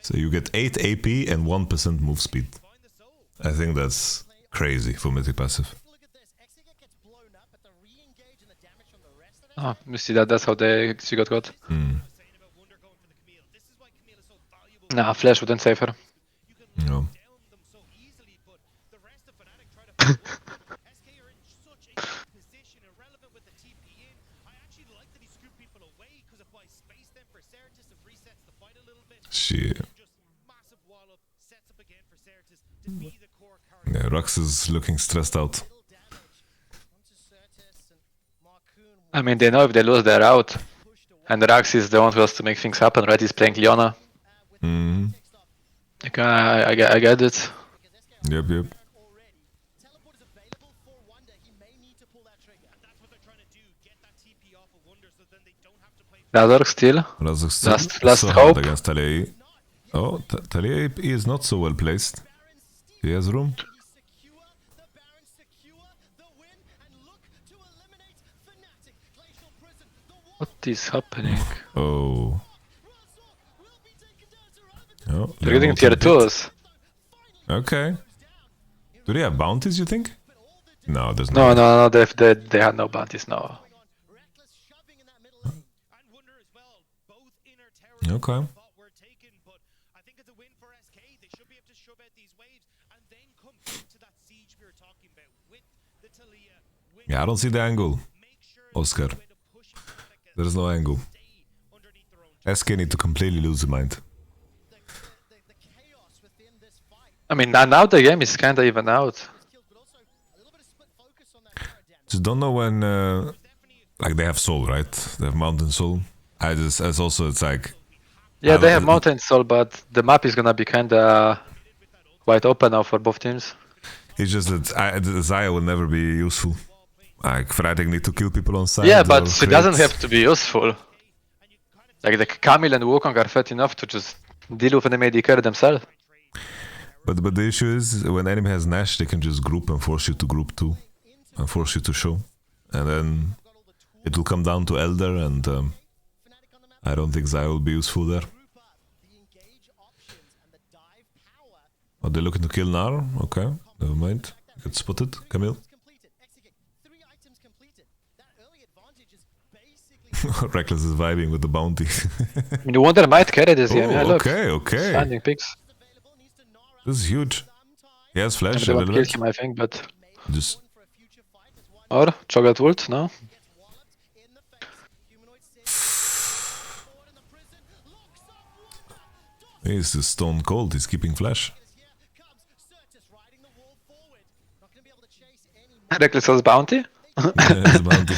[SPEAKER 2] So you get 8 AP and 1% move speed. I think that's crazy for mythic passive.
[SPEAKER 1] Oh, you see that's how she got. Nah, Flash wouldn't save her.
[SPEAKER 2] No. Shit. Yeah, Rux is looking stressed out.
[SPEAKER 1] I mean, they know if they lose, they're out. And Rax is the one who has to make things happen, right? He's playing Leona. Okay, I get it.
[SPEAKER 2] Yep.
[SPEAKER 1] Razork still.
[SPEAKER 2] Razork still
[SPEAKER 1] Last
[SPEAKER 2] so
[SPEAKER 1] hope.
[SPEAKER 2] hard against Talia. Oh, Talia is not so well placed. He has room.
[SPEAKER 1] What is happening?
[SPEAKER 2] Oh. Oh,
[SPEAKER 1] They're getting tier 2s.
[SPEAKER 2] Okay. Do they have bounties, you think? No, there's
[SPEAKER 1] No,
[SPEAKER 2] no.
[SPEAKER 1] they had no bounties, no.
[SPEAKER 2] Okay. Yeah, I don't see the angle, Oscar. There's no angle. SK need to completely lose the mind.
[SPEAKER 1] I mean, now the game is kinda even out.
[SPEAKER 2] Just don't know when, like they have soul, right? They have mountain soul. It's like...
[SPEAKER 1] Yeah, they have Mountain Soul, but the map is gonna be kinda wide open now for both teams.
[SPEAKER 2] It's just that Xayah will never be useful. Like, Fnatic need to kill people on side.
[SPEAKER 1] Yeah, but she doesn't have to be useful. Like, the Camille and Wukong are fat enough to just deal with enemy AD carry themselves.
[SPEAKER 2] But the issue is, when enemy has Nash, they can just group and force you to group too. And force you to show. And then it will come down to Elder, and I don't think Xayah will be useful there. Oh, they're looking to kill Nar? Okay, never mind. Get spotted, Camille. Reckless is vibing with the bounty.
[SPEAKER 1] I mean, you wonder might carry this game. Yeah, look.
[SPEAKER 2] Okay.
[SPEAKER 1] Standing picks.
[SPEAKER 2] This is huge. He has flash
[SPEAKER 1] They
[SPEAKER 2] a
[SPEAKER 1] won't
[SPEAKER 2] little
[SPEAKER 1] kill
[SPEAKER 2] bit.
[SPEAKER 1] him, I think, but...
[SPEAKER 2] Just...
[SPEAKER 1] Or Chocolate Ult, no?
[SPEAKER 2] He's stone cold, he's keeping flash.
[SPEAKER 1] Reckless has bounty?
[SPEAKER 2] Yeah, it's bounty.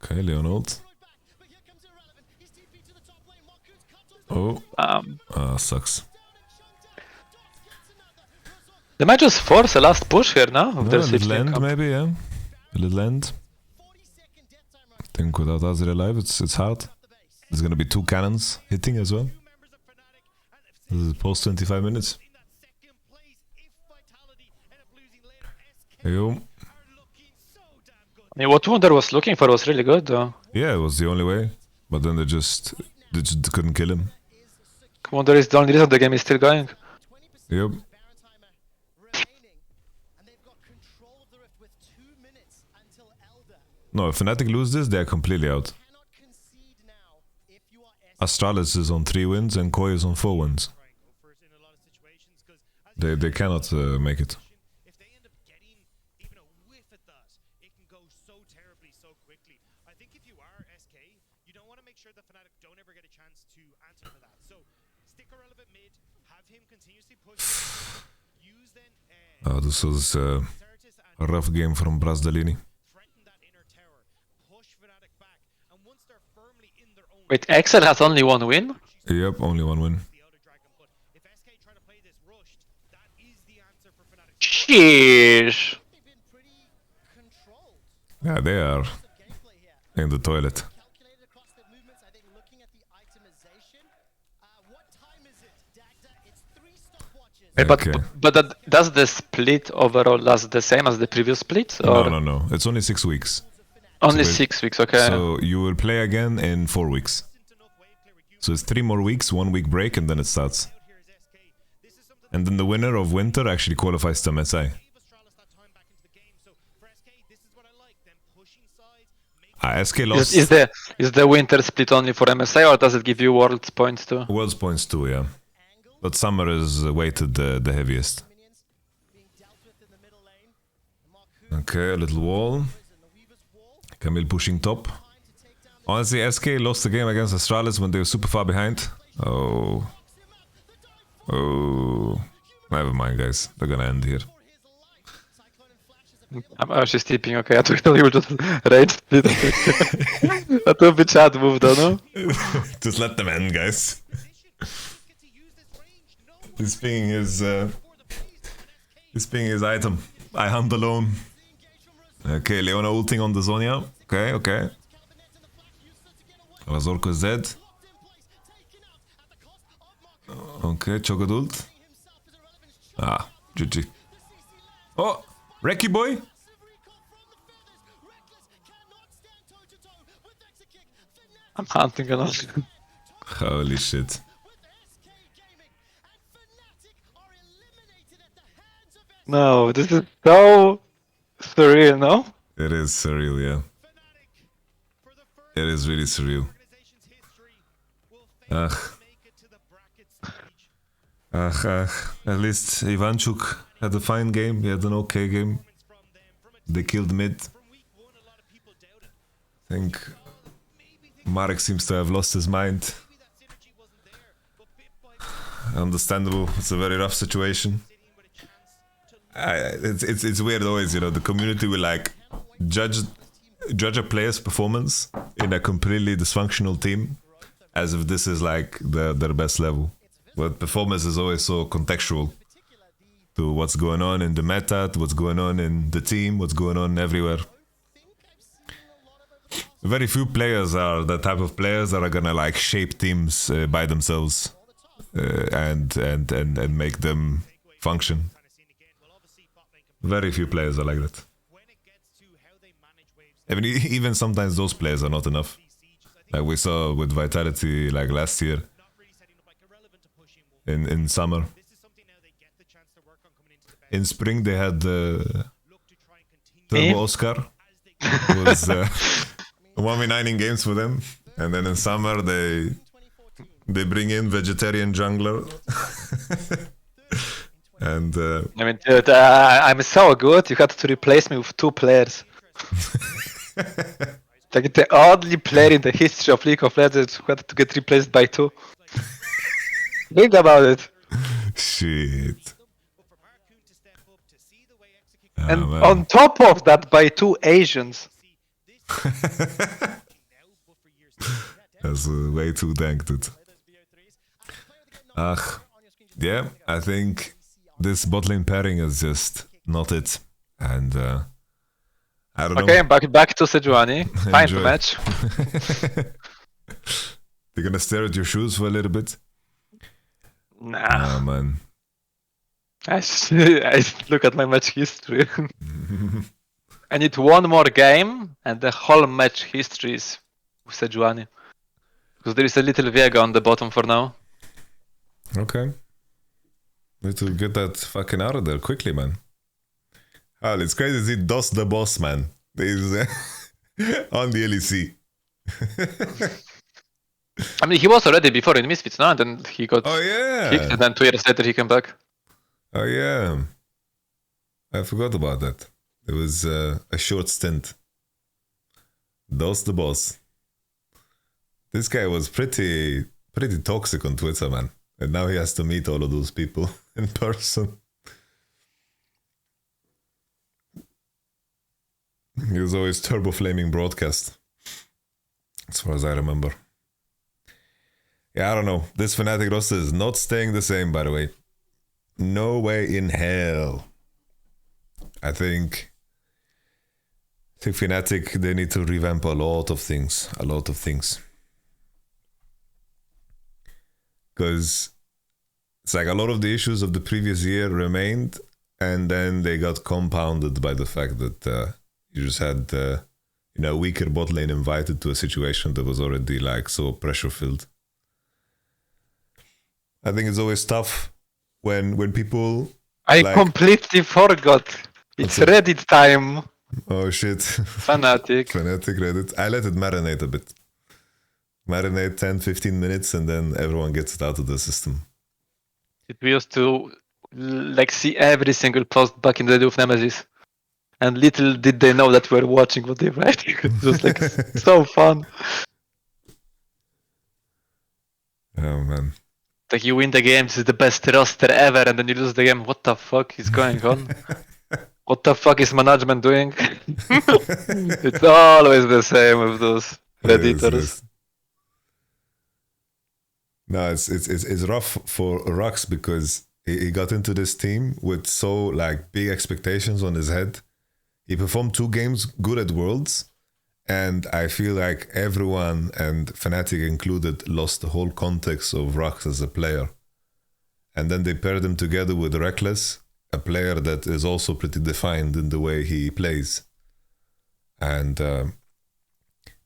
[SPEAKER 2] Okay, Leon ult. Oh. Sucks.
[SPEAKER 1] They might just force a last push here now.
[SPEAKER 2] No, a little end maybe, yeah. A little end. I think without Azir alive, it's hard. There's gonna be 2 cannons hitting as well. This is post 25 minutes. There you go.
[SPEAKER 1] I mean, what Wonder was looking for was really good, though.
[SPEAKER 2] Yeah, it was the only way. But then they just couldn't kill him.
[SPEAKER 1] Wonder is the only reason the game is still going.
[SPEAKER 2] Yep. No, if Fnatic lose this, they are completely out. Astralis is on 3 wins and Koi is on 4 wins.
[SPEAKER 3] try and go for it in a lot of situations because as
[SPEAKER 2] They cannot make it.
[SPEAKER 3] if they end up getting even a whiff at that, it can go so terribly so quickly. I think if you are SK, you don't want to make sure that Fnatic don't ever get a chance to answer for that. So stick a relevant mid, have him continuously push, use then
[SPEAKER 2] Oh, this was
[SPEAKER 3] Certus
[SPEAKER 2] a
[SPEAKER 3] and
[SPEAKER 2] rough game from Brasdalini.
[SPEAKER 3] threaten that inner tower, push Fnatic back, and once they're firmly in their own
[SPEAKER 1] Wait, Excel has only one win?
[SPEAKER 2] Yep, only 1 win.
[SPEAKER 3] the Elder Dragon, but if SK try to play this rushed, that is the answer for Fnatic.
[SPEAKER 1] Sheesh.
[SPEAKER 4] They've been pretty controlled
[SPEAKER 2] Yeah, they are
[SPEAKER 4] of gameplay here.
[SPEAKER 2] in the toilet.
[SPEAKER 4] Calculated across their movements, I think looking at the itemization. What time is it, Dagda? It's 3 stopwatches.
[SPEAKER 1] Wait,
[SPEAKER 2] Okay.
[SPEAKER 1] but does the split overall last the same as the previous split? Or
[SPEAKER 2] No. It's only 6 weeks.
[SPEAKER 1] only
[SPEAKER 2] So
[SPEAKER 1] 6 weeks, okay.
[SPEAKER 2] So you will play again in 4 weeks. So it's 3 more weeks, 1 week break, and then it starts.
[SPEAKER 3] Here is SK. This is something
[SPEAKER 2] And then the winner of winter actually qualifies to MSI.
[SPEAKER 3] gave Astralis that time back into the game. So for SK, this is what I like. Them pushing sides, making
[SPEAKER 2] SK lost
[SPEAKER 1] Is the winter split only for MSI or does it give you world's points too?
[SPEAKER 2] world's points too, yeah. But summer is weighted the heaviest.
[SPEAKER 4] Minions being dealt with in the middle lane. Marku
[SPEAKER 2] Okay, a little wall.
[SPEAKER 4] in the Weaver's wall.
[SPEAKER 2] Camille pushing top.
[SPEAKER 4] Time to take down the
[SPEAKER 2] Honestly, SK lost the game against Astralis when they were super far behind. Oh. Oh. Never mind, guys. They're gonna end here.
[SPEAKER 4] for his life. Cyclone and Flash is a
[SPEAKER 1] I'm actually sleeping, okay. I thought you would just rage split. That would be Chad move though, no?
[SPEAKER 2] Just let them end, guys.
[SPEAKER 3] get to use this range. No
[SPEAKER 2] He's pinging his
[SPEAKER 3] for the base.
[SPEAKER 2] he's pinging his item. I hunt alone. Okay, Leona ulting on the Zonia. Okay. Razorko is dead. Okay, Chogod ult. Ah, GG. Oh, Reki boy.
[SPEAKER 1] I'm hunting a lot.
[SPEAKER 2] Holy shit.
[SPEAKER 1] No, this is so surreal, no?
[SPEAKER 2] It is surreal, yeah. It is really surreal.
[SPEAKER 3] Organization's history will fail
[SPEAKER 2] Ugh.
[SPEAKER 3] to make it to the bracket stage.
[SPEAKER 2] At least Ivanchuk had a fine game. He had an okay game.
[SPEAKER 3] From them, from a
[SPEAKER 2] They killed mid.
[SPEAKER 3] from week 1, a lot of people doubted.
[SPEAKER 2] I think Marek seems to have lost his mind.
[SPEAKER 3] Maybe that synergy wasn't there, but bit by bit,
[SPEAKER 2] Understandable. It's a very rough situation.
[SPEAKER 3] sitting with a chance to
[SPEAKER 2] It's weird always, you know. The community will like judge a player's performance in a completely dysfunctional team as if this is like their best level. But performance is always so contextual to what's going on in the meta, to what's going on in the team, what's going on everywhere. Very few players are the type of players that are gonna like shape teams by themselves and make them function.
[SPEAKER 3] kind of seen again. Well, obviously, bot lane can,
[SPEAKER 2] Very few players are like that.
[SPEAKER 3] when it gets to how they manage waves,
[SPEAKER 2] I mean, even sometimes those players are not enough.
[SPEAKER 3] these sieges, I think
[SPEAKER 2] Like we saw with Vitality like last year
[SPEAKER 3] not really setting up like irrelevant to push in.
[SPEAKER 2] in summer.
[SPEAKER 3] This is something now they get the chance to work on coming into the best.
[SPEAKER 2] In spring they had
[SPEAKER 3] Look to try and continue
[SPEAKER 2] Turbo Oscar
[SPEAKER 3] as they
[SPEAKER 2] was 1v9 in games for them, and then in summer they bring in vegetarian jungler, and
[SPEAKER 1] I mean, dude, I'm so good, you had to replace me with 2 players. Like the only player in the history of League of Legends who had to get replaced by 2. Think about it.
[SPEAKER 2] shit.
[SPEAKER 3] but for Marcoon to step up to see the way Execute
[SPEAKER 2] Ah,
[SPEAKER 1] And
[SPEAKER 2] man.
[SPEAKER 1] on top of that, by 2 Asians.
[SPEAKER 3] see this is now, but for years
[SPEAKER 2] That's way too dank, dude. Yeah, I think this bot lane pairing is just not it, and I don't
[SPEAKER 1] Okay,
[SPEAKER 2] know.
[SPEAKER 1] back to Sejuani. Fine
[SPEAKER 2] Enjoy.
[SPEAKER 1] match.
[SPEAKER 2] You're gonna stare at your shoes for a little bit.
[SPEAKER 1] Nah,
[SPEAKER 2] Ah, man.
[SPEAKER 1] I look at my match history. I need one more game, and the whole match history is with Sejuani. Because there is a little Vega on the bottom for now.
[SPEAKER 2] Okay. Need to get that fucking out of there quickly, man. Oh, it's crazy to see DOS the boss, man. He's on the LEC.
[SPEAKER 1] I mean, he was already before in Misfits, no? And then he got
[SPEAKER 2] Oh yeah.
[SPEAKER 1] kicked, and then 2 years later he came back.
[SPEAKER 2] Oh yeah. I forgot about that. It was a short stint. Dos the boss. This guy was pretty toxic on Twitter, man. And now he has to meet all of those people in person. He was always turbo flaming broadcast, as far as I remember. Yeah, I don't know. This Fnatic roster is not staying the same, by the way. No way in hell. I think Fnatic, they need to revamp a lot of things. A lot of things. Because it's like a lot of the issues of the previous year remained, and then they got compounded by the fact that you just had a weaker bot lane invited to a situation that was already like so pressure filled. I think it's always tough when people.
[SPEAKER 1] I completely forgot. It's Reddit time.
[SPEAKER 2] Oh shit.
[SPEAKER 1] Fnatic.
[SPEAKER 2] Fnatic Reddit. I let it marinate a bit. Marinate 10-15 minutes and then everyone gets it out of the system.
[SPEAKER 1] We used to like see every single post back in the day of Nemesis. And little did they know that we were watching what they were writing. It was like so fun.
[SPEAKER 2] Oh man.
[SPEAKER 1] Like you win the game, this is the best roster ever, and then you lose the game. What the fuck is going on? What the fuck is management doing? It's always the same with those Redditors.
[SPEAKER 2] No, it's rough for Rux because he got into this team with so like big expectations on his head. He performed 2 games good at Worlds, and I feel like everyone, and Fnatic included, lost the whole context of Rux as a player. And then they paired him together with Reckless, a player that is also pretty defined in the way he plays. And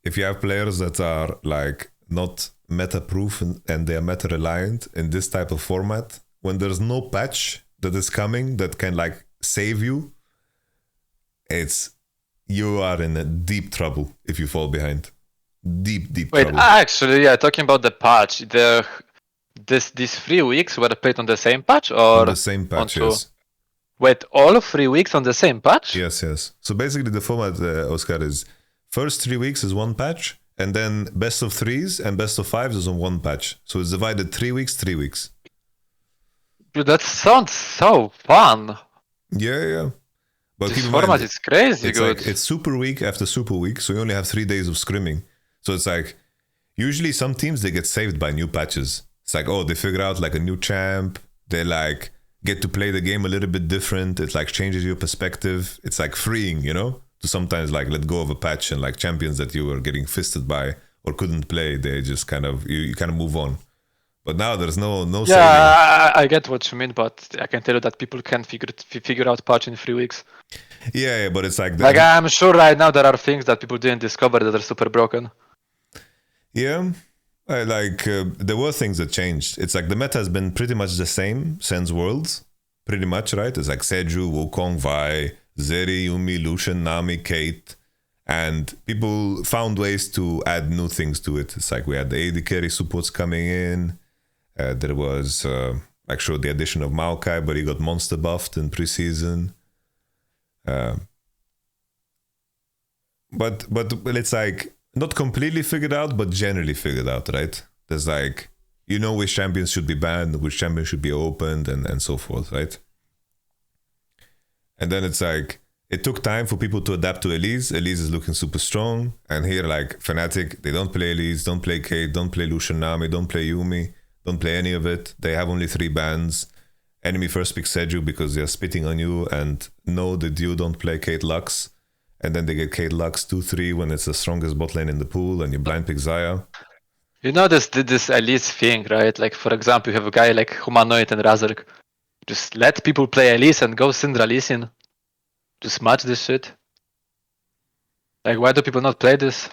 [SPEAKER 2] if you have players that are like not meta-proof and they are meta-reliant in this type of format, when there's no patch that is coming that can like save you, you are in a deep trouble if you fall behind. Deep trouble.
[SPEAKER 1] Wait, actually, yeah, talking about the patch, these 3 weeks were played on the same patch or
[SPEAKER 2] on the same patch, yes.
[SPEAKER 1] Wait, all 3 weeks on the same patch?
[SPEAKER 2] Yes. So basically the format, Oscar, is first 3 weeks is one patch, and then best of 3s and best of 5s is on one patch. So it's divided 3 weeks, 3 weeks.
[SPEAKER 1] Dude, that sounds so fun.
[SPEAKER 2] Yeah. But
[SPEAKER 1] this format is crazy good.
[SPEAKER 2] Like, it's super week after super week, so you only have 3 days of scrimming. So it's like, usually some teams, they get saved by new patches. It's like, oh, they figure out like a new champ. They like get to play the game a little bit different. It like changes your perspective. It's like freeing, to sometimes like let go of a patch, and like champions that you were getting fisted by or couldn't play, they just kind of, you kind of move on. But now there's no saving.
[SPEAKER 1] Yeah, I get what you mean, but I can tell you that people can figure out patch in 3 weeks.
[SPEAKER 2] Yeah, but it's like...
[SPEAKER 1] Like, I'm sure right now there are things that people didn't discover that are super broken.
[SPEAKER 2] Yeah, there were things that changed. It's like the meta has been pretty much the same since Worlds. Pretty much, right? It's like Seju, Wukong, Vi, Zeri, Yumi, Lucian, Nami, Kate. And people found ways to add new things to it. It's like we had the AD carry supports coming in. There was actually the addition of Maokai, but he got monster buffed in preseason. But it's like not completely figured out, but generally figured out, right? There's like, which champions should be banned, which champions should be opened, and so forth, right? And then it's like, it took time for people to adapt to Elise. Elise is looking super strong. And here, like, Fnatic, they don't play Elise, don't play Kate, don't play Lucian Nami, don't play Yumi, don't play any of it. They have only 3 bans. Enemy first pick Seju because they're spitting on you and know that you don't play Kate Lux. And then they get Kate Lux 2-3 when it's the strongest bot lane in the pool, and you blind pick Xayah.
[SPEAKER 1] This Elise thing, right? Like, for example, you have a guy like Humanoid and Razork. Just let people play Elise and go Syndra Lee Sin. Just match this shit. Like, why do people not play this?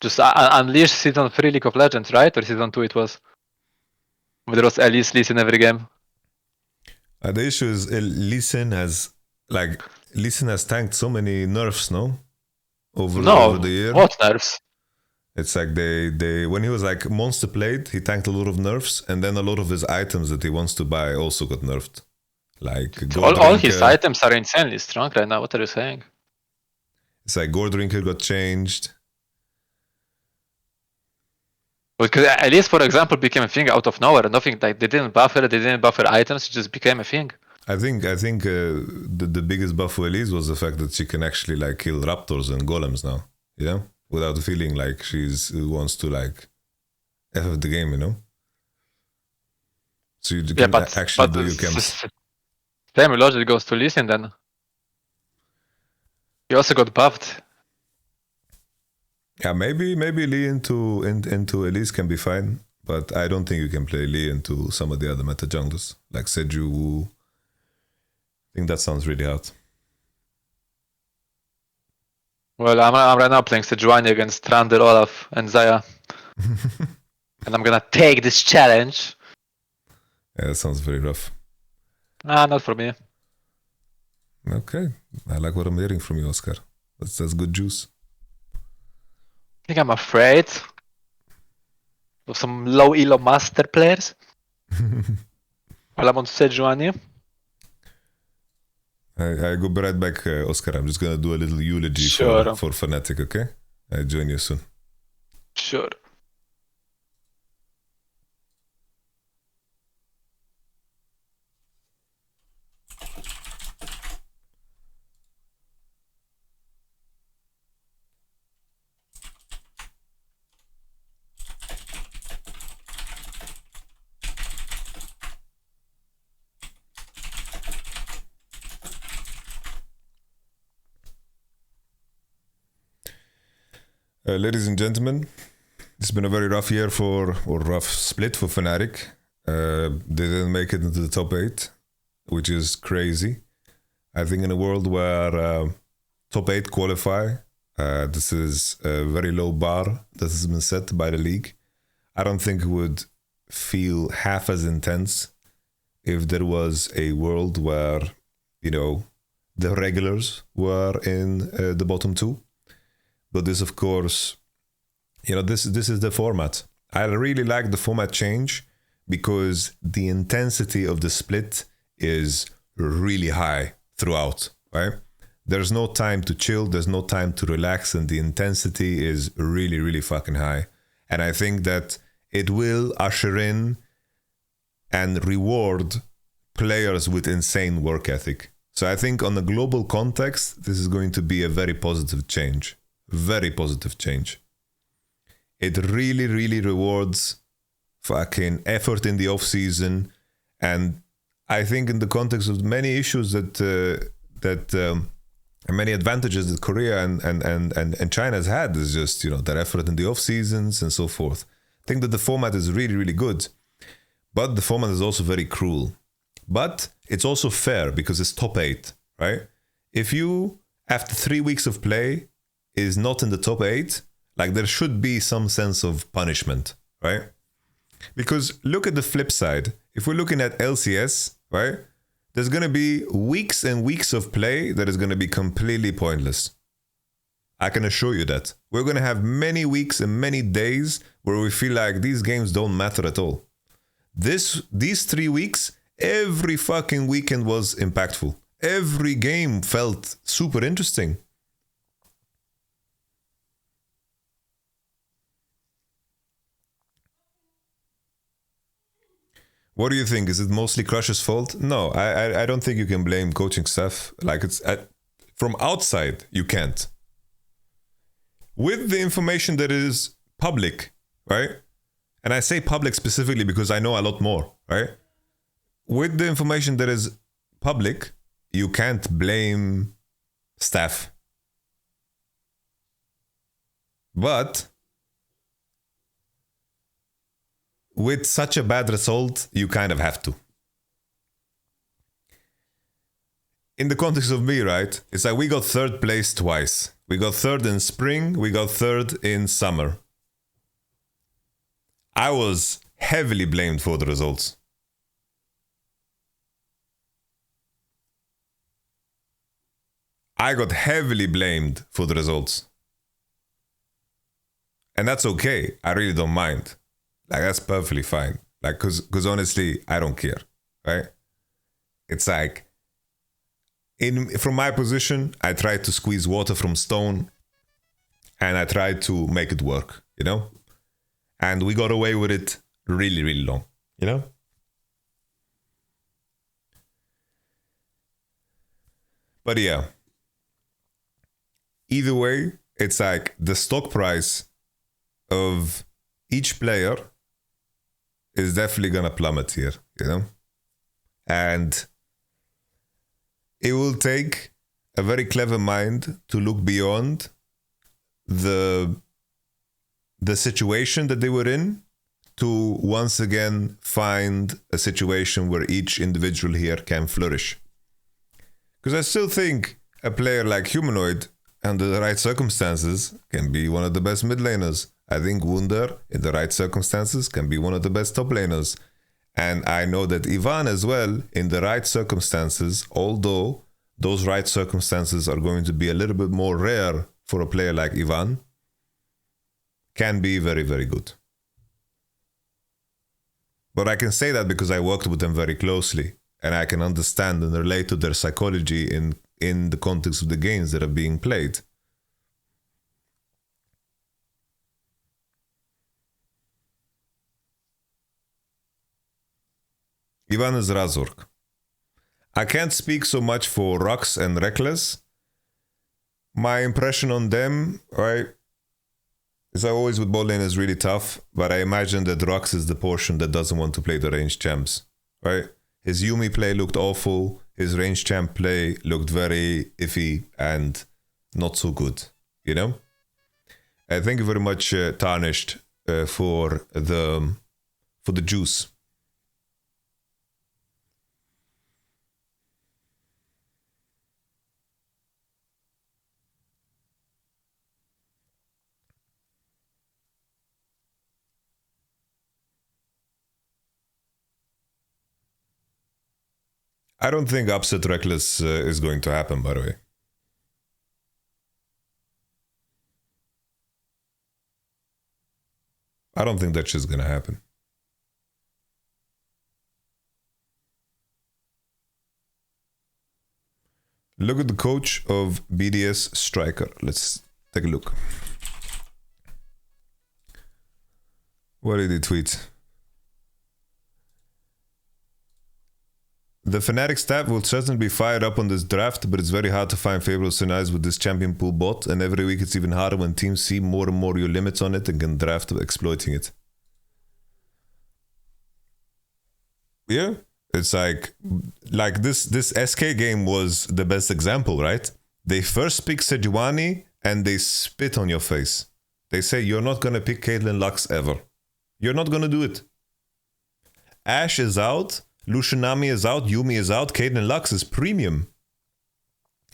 [SPEAKER 1] Just unleash Season 3 League of Legends, right? Or Season 2 it was? Where there was Elise Lee Sin every game.
[SPEAKER 2] The issue is Lee Sin has tanked so many nerfs, no? Over the year.
[SPEAKER 1] What nerfs?
[SPEAKER 2] It's like they when he was like monster played, he tanked a lot of nerfs, and then a lot of his items that he wants to buy also got nerfed. Like
[SPEAKER 1] All his items are insanely strong right now. What are you saying?
[SPEAKER 2] It's like Gold Drinker got changed.
[SPEAKER 1] Because Elise, for example, became a thing out of nowhere. Nothing like they didn't buff her, they didn't buff her items. It just became a thing.
[SPEAKER 2] I think the biggest buff for Elise was the fact that she can actually like kill raptors and golems now. You know, without feeling like wants to like F the game. You know. So you can actually do your camps.
[SPEAKER 1] Same logic goes to Lee Sin then. He also got buffed.
[SPEAKER 2] Yeah, maybe Lee into Elise can be fine, but I don't think you can play Lee into some of the other meta junglers like Seju Wu. I think that sounds really hard.
[SPEAKER 1] Well, I'm right now playing Sejuani against Trander, Olaf, and Zaya. And I'm gonna take this challenge.
[SPEAKER 2] Yeah, that sounds very rough.
[SPEAKER 1] Not for me.
[SPEAKER 2] Okay, I like what I'm hearing from you, Oscar. That's good juice.
[SPEAKER 1] I think I'm afraid of some low elo master players. While I'm on Sejuani.
[SPEAKER 2] I go right back, Oscar. I'm just gonna do a little eulogy for Fnatic, okay? I join you soon.
[SPEAKER 1] Sure.
[SPEAKER 2] Ladies and gentlemen, it's been a very rough year rough split for Fnatic. They didn't make it into the top 8, which is crazy. I think in a world where top 8 qualify, this is a very low bar that has been set by the league. I don't think it would feel half as intense if there was a world where, you know, the regulars were in the bottom 2. But this, of course, you know, this is the format. I really like the format change because the intensity of the split is really high throughout, right? There's no time to chill, there's no time to relax, and the intensity is really, really fucking high. And I think that it will usher in and reward players with insane work ethic. So I think on a global context, this is going to be a very positive change. Very positive change. It really, really rewards fucking effort in the off season, and I think in the context of many issues that many advantages that Korea and China has had is just, you know, their effort in the off seasons and so forth. I think that the format is really, really good, but the format is also very cruel. But it's also fair because it's top 8, right? If you after 3 weeks of play is not in the top 8, like there should be some sense of punishment, right? Because look at the flip side. If we're looking at LCS, right, there's going to be weeks and weeks of play that is going to be completely pointless. I can assure you that. We're going to have many weeks and many days where we feel like these games don't matter at all. These 3 weeks, every fucking weekend was impactful. Every game felt super interesting. What do you think? Is it mostly Crush's fault? No, I don't think you can blame coaching staff. Like from outside, you can't. With the information that is public, right? And I say public specifically because I know a lot more, right? With the information that is public, you can't blame staff. But with such a bad result, you kind of have to. In the context of me, right? It's like we got 3rd place twice. We got 3rd in spring, we got 3rd in summer. I was heavily blamed for the results. I got heavily blamed for the results. And that's okay. I really don't mind. Like, that's perfectly fine. Like, because honestly, I don't care, right? It's like, from my position, I tried to squeeze water from stone and I tried to make it work, you know? And we got away with it really, really long, you know? But yeah, either way, it's like the stock price of each player is definitely gonna plummet here, you know? And it will take a very clever mind to look beyond the situation that they were in to once again find a situation where each individual here can flourish. Because I still think a player like Humanoid, under the right circumstances, can be one of the best mid laners. I think Wunder, in the right circumstances, can be one of the best top laners. And I know that Ivan as well, in the right circumstances, although those right circumstances are going to be a little bit more rare for a player like Ivan, can be very, very good. But I can say that because I worked with them very closely, and I can understand and relate to their psychology in the context of the games that are being played. Ivan is Razork. I can't speak so much for Rux and Reckless. My impression on them, right, is always with bot lane is really tough, but I imagine that Rux is the portion that doesn't want to play the ranged champs, right? His Yumi play looked awful. His ranged champ play looked very iffy and not so good, you know? Thank you very much, Tarnished, for the juice. I don't think upset Reckless is going to happen, by the way. I don't think that shit's gonna happen. Look at the coach of BDS Striker. Let's take a look. What did he tweet? The Fnatic staff will certainly be fired up on this draft, but it's very hard to find favorable scenarios with this champion pool bot, and every week it's even harder when teams see more and more your limits on it and can draft exploiting it. Yeah, it's like this SK game was the best example, right? They first pick Sejuani and they spit on your face. They say you're not gonna pick Caitlyn Lux ever. You're not gonna do it. Ashe is out. Lucianami is out, Yumi is out, Caitlyn Lux is premium.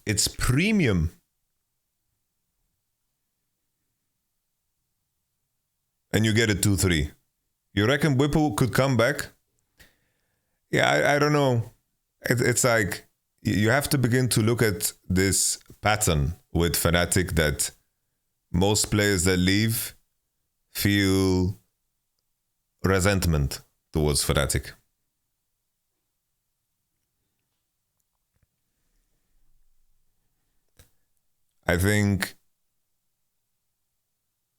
[SPEAKER 2] It's premium. And you get a 2-3. You reckon Whipple could come back? Yeah, I don't know. It's like, you have to begin to look at this pattern with Fnatic that most players that leave feel resentment towards Fnatic. I think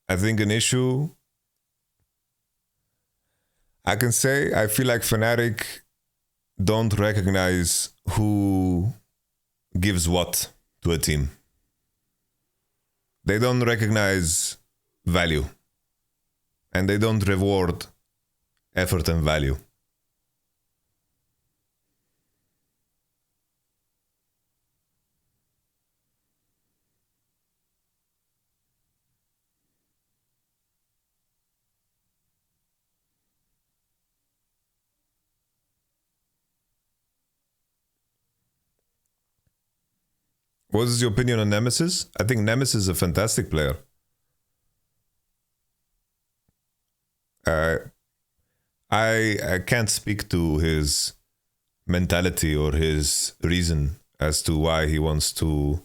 [SPEAKER 2] an issue I can say, I feel like Fnatic don't recognize who gives what to a team. They don't recognize value. And they don't reward effort and value. What is your opinion on Nemesis? I think Nemesis is a fantastic player. I can't speak to his mentality or his reason as to why he wants to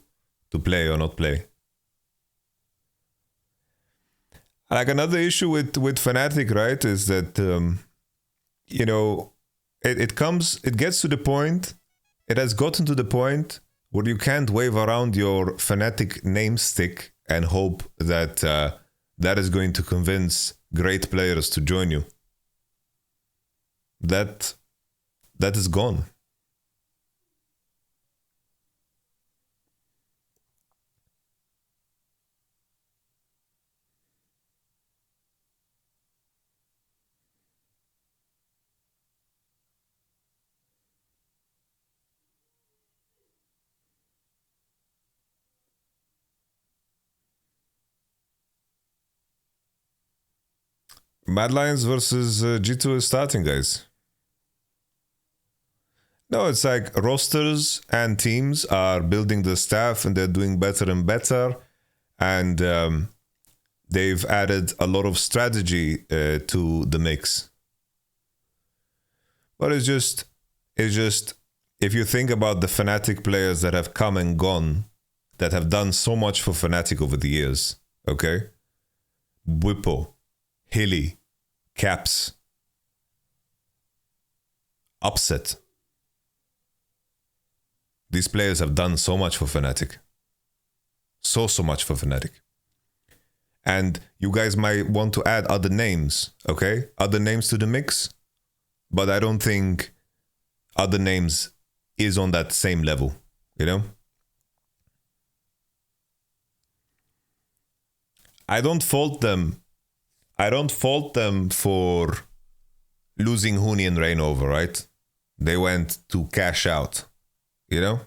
[SPEAKER 2] play or not play. Like another issue with Fnatic, right, is that you know, it gets to the point. It has gotten to the point where you can't wave around your Fnatic name stick and hope that that is going to convince great players to join you. That is gone. Mad Lions versus G2 is starting, guys. No, it's like rosters and teams are building the staff and they're doing better and better. And they've added a lot of strategy to the mix. But it's just, if you think about the Fnatic players that have come and gone, that have done so much for Fnatic over the years, okay? Whippo, Hilly, Caps, Upset. These players have done so much for Fnatic. So much for Fnatic. And you guys might want to add other names, okay? Other names to the mix. But I don't think other names is on that same level, you know? I don't fault them for losing Huni and Reignover, right? They went to cash out, you know?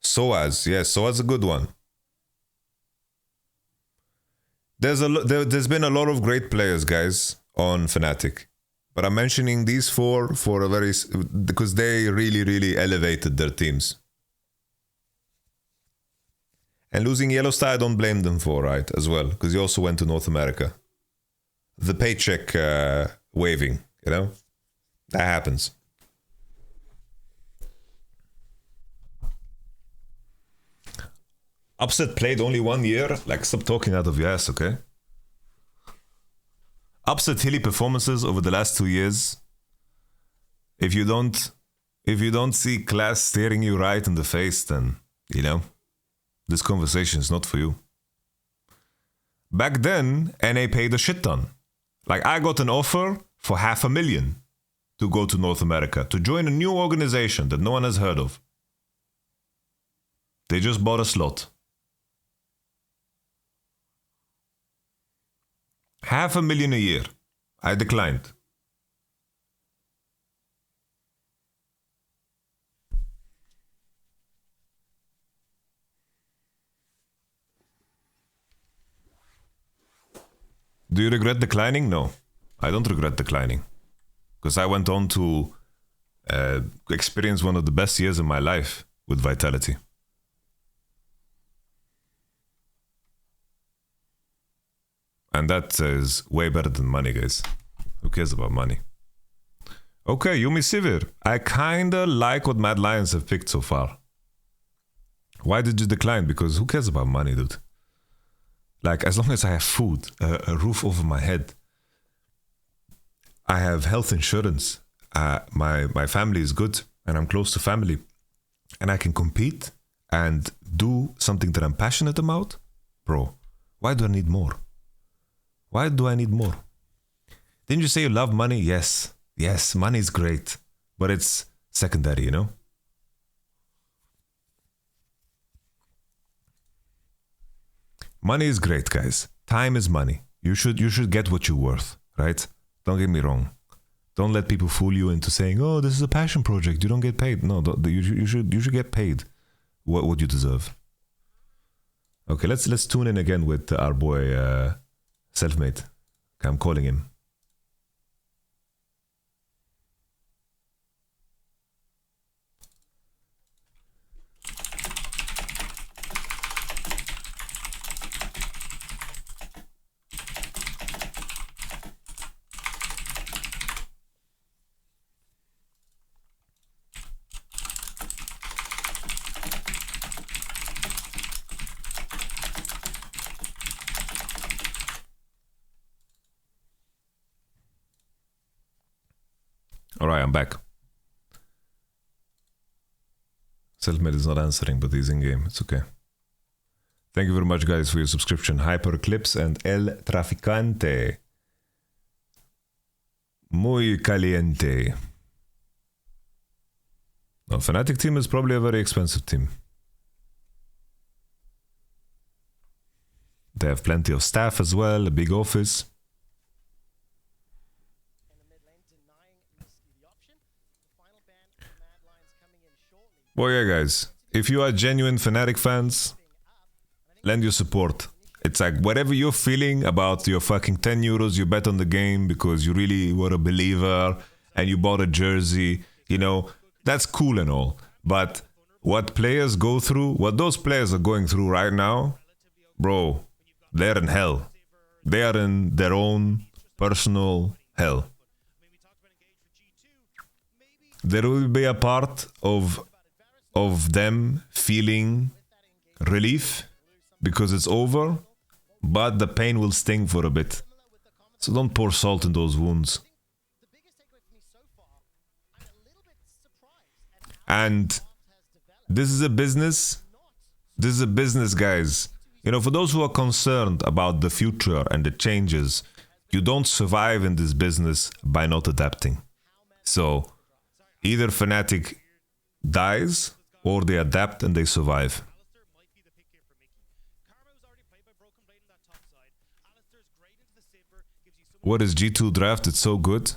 [SPEAKER 2] Soaz, yes, Soaz is a good one. There's been a lot of great players, guys, on Fnatic. But I'm mentioning these four because they really, really elevated their teams. And losing Yellowstar, I don't blame them for, right, as well, because he also went to North America. The paycheck waving, you know? That happens. Upset played only 1 year. Like, stop talking out of your ass, okay? Upset Hilly performances over the last 2 years. If you don't see class staring you right in the face, then, you know, this conversation is not for you. Back then, NA paid a shit ton. Like, I got an offer for $500,000 to go to North America, to join a new organization that no one has heard of. They just bought a slot. $500,000 a year. I declined. Do you regret declining? No, I don't regret declining. Because I went on to experience one of the best years in my life with Vitality. And that is way better than money, guys. Who cares about money? Okay, Yumi Sivir. I kinda like what Mad Lions have picked so far. Why did you decline? Because who cares about money, dude? Like, as long as I have food, a roof over my head, I have health insurance, my family is good, and I'm close to family, and I can compete and do something that I'm passionate about, bro, why do I need more? Why do I need more? Didn't you say you love money? Yes, money is great, but it's secondary, you know? Money is great, guys. Time is money. You should get what you're worth, right? Don't get me wrong. Don't let people fool you into saying, "Oh, this is a passion project. You don't get paid." No, you should get paid what you deserve. Okay, let's tune in again with our boy Selfmade. Okay, I'm calling him. Alright, I'm back. Selfmade is not answering, but he's in game. It's okay. Thank you very much, guys, for your subscription. Hyperclips and El Traficante. Muy caliente. No, Fnatic team is probably a very expensive team. They have plenty of staff as well, a big office. Well, yeah, guys, if you are genuine Fnatic fans, lend your support. It's like whatever you're feeling about your fucking 10 euros you bet on the game because you really were a believer and you bought a jersey, you know, that's cool and all. But what players go through, what those players are going through right now, bro, they're in hell. They are in their own personal hell. There will be a part of them feeling relief because it's over, but the pain will sting for a bit. So don't pour salt in those wounds. And this is a business. This is a business, guys. You know, for those who are concerned about the future and the changes, you don't survive in this business by not adapting. So either Fnatic dies or they adapt and they survive. What is G2 draft? It's so good.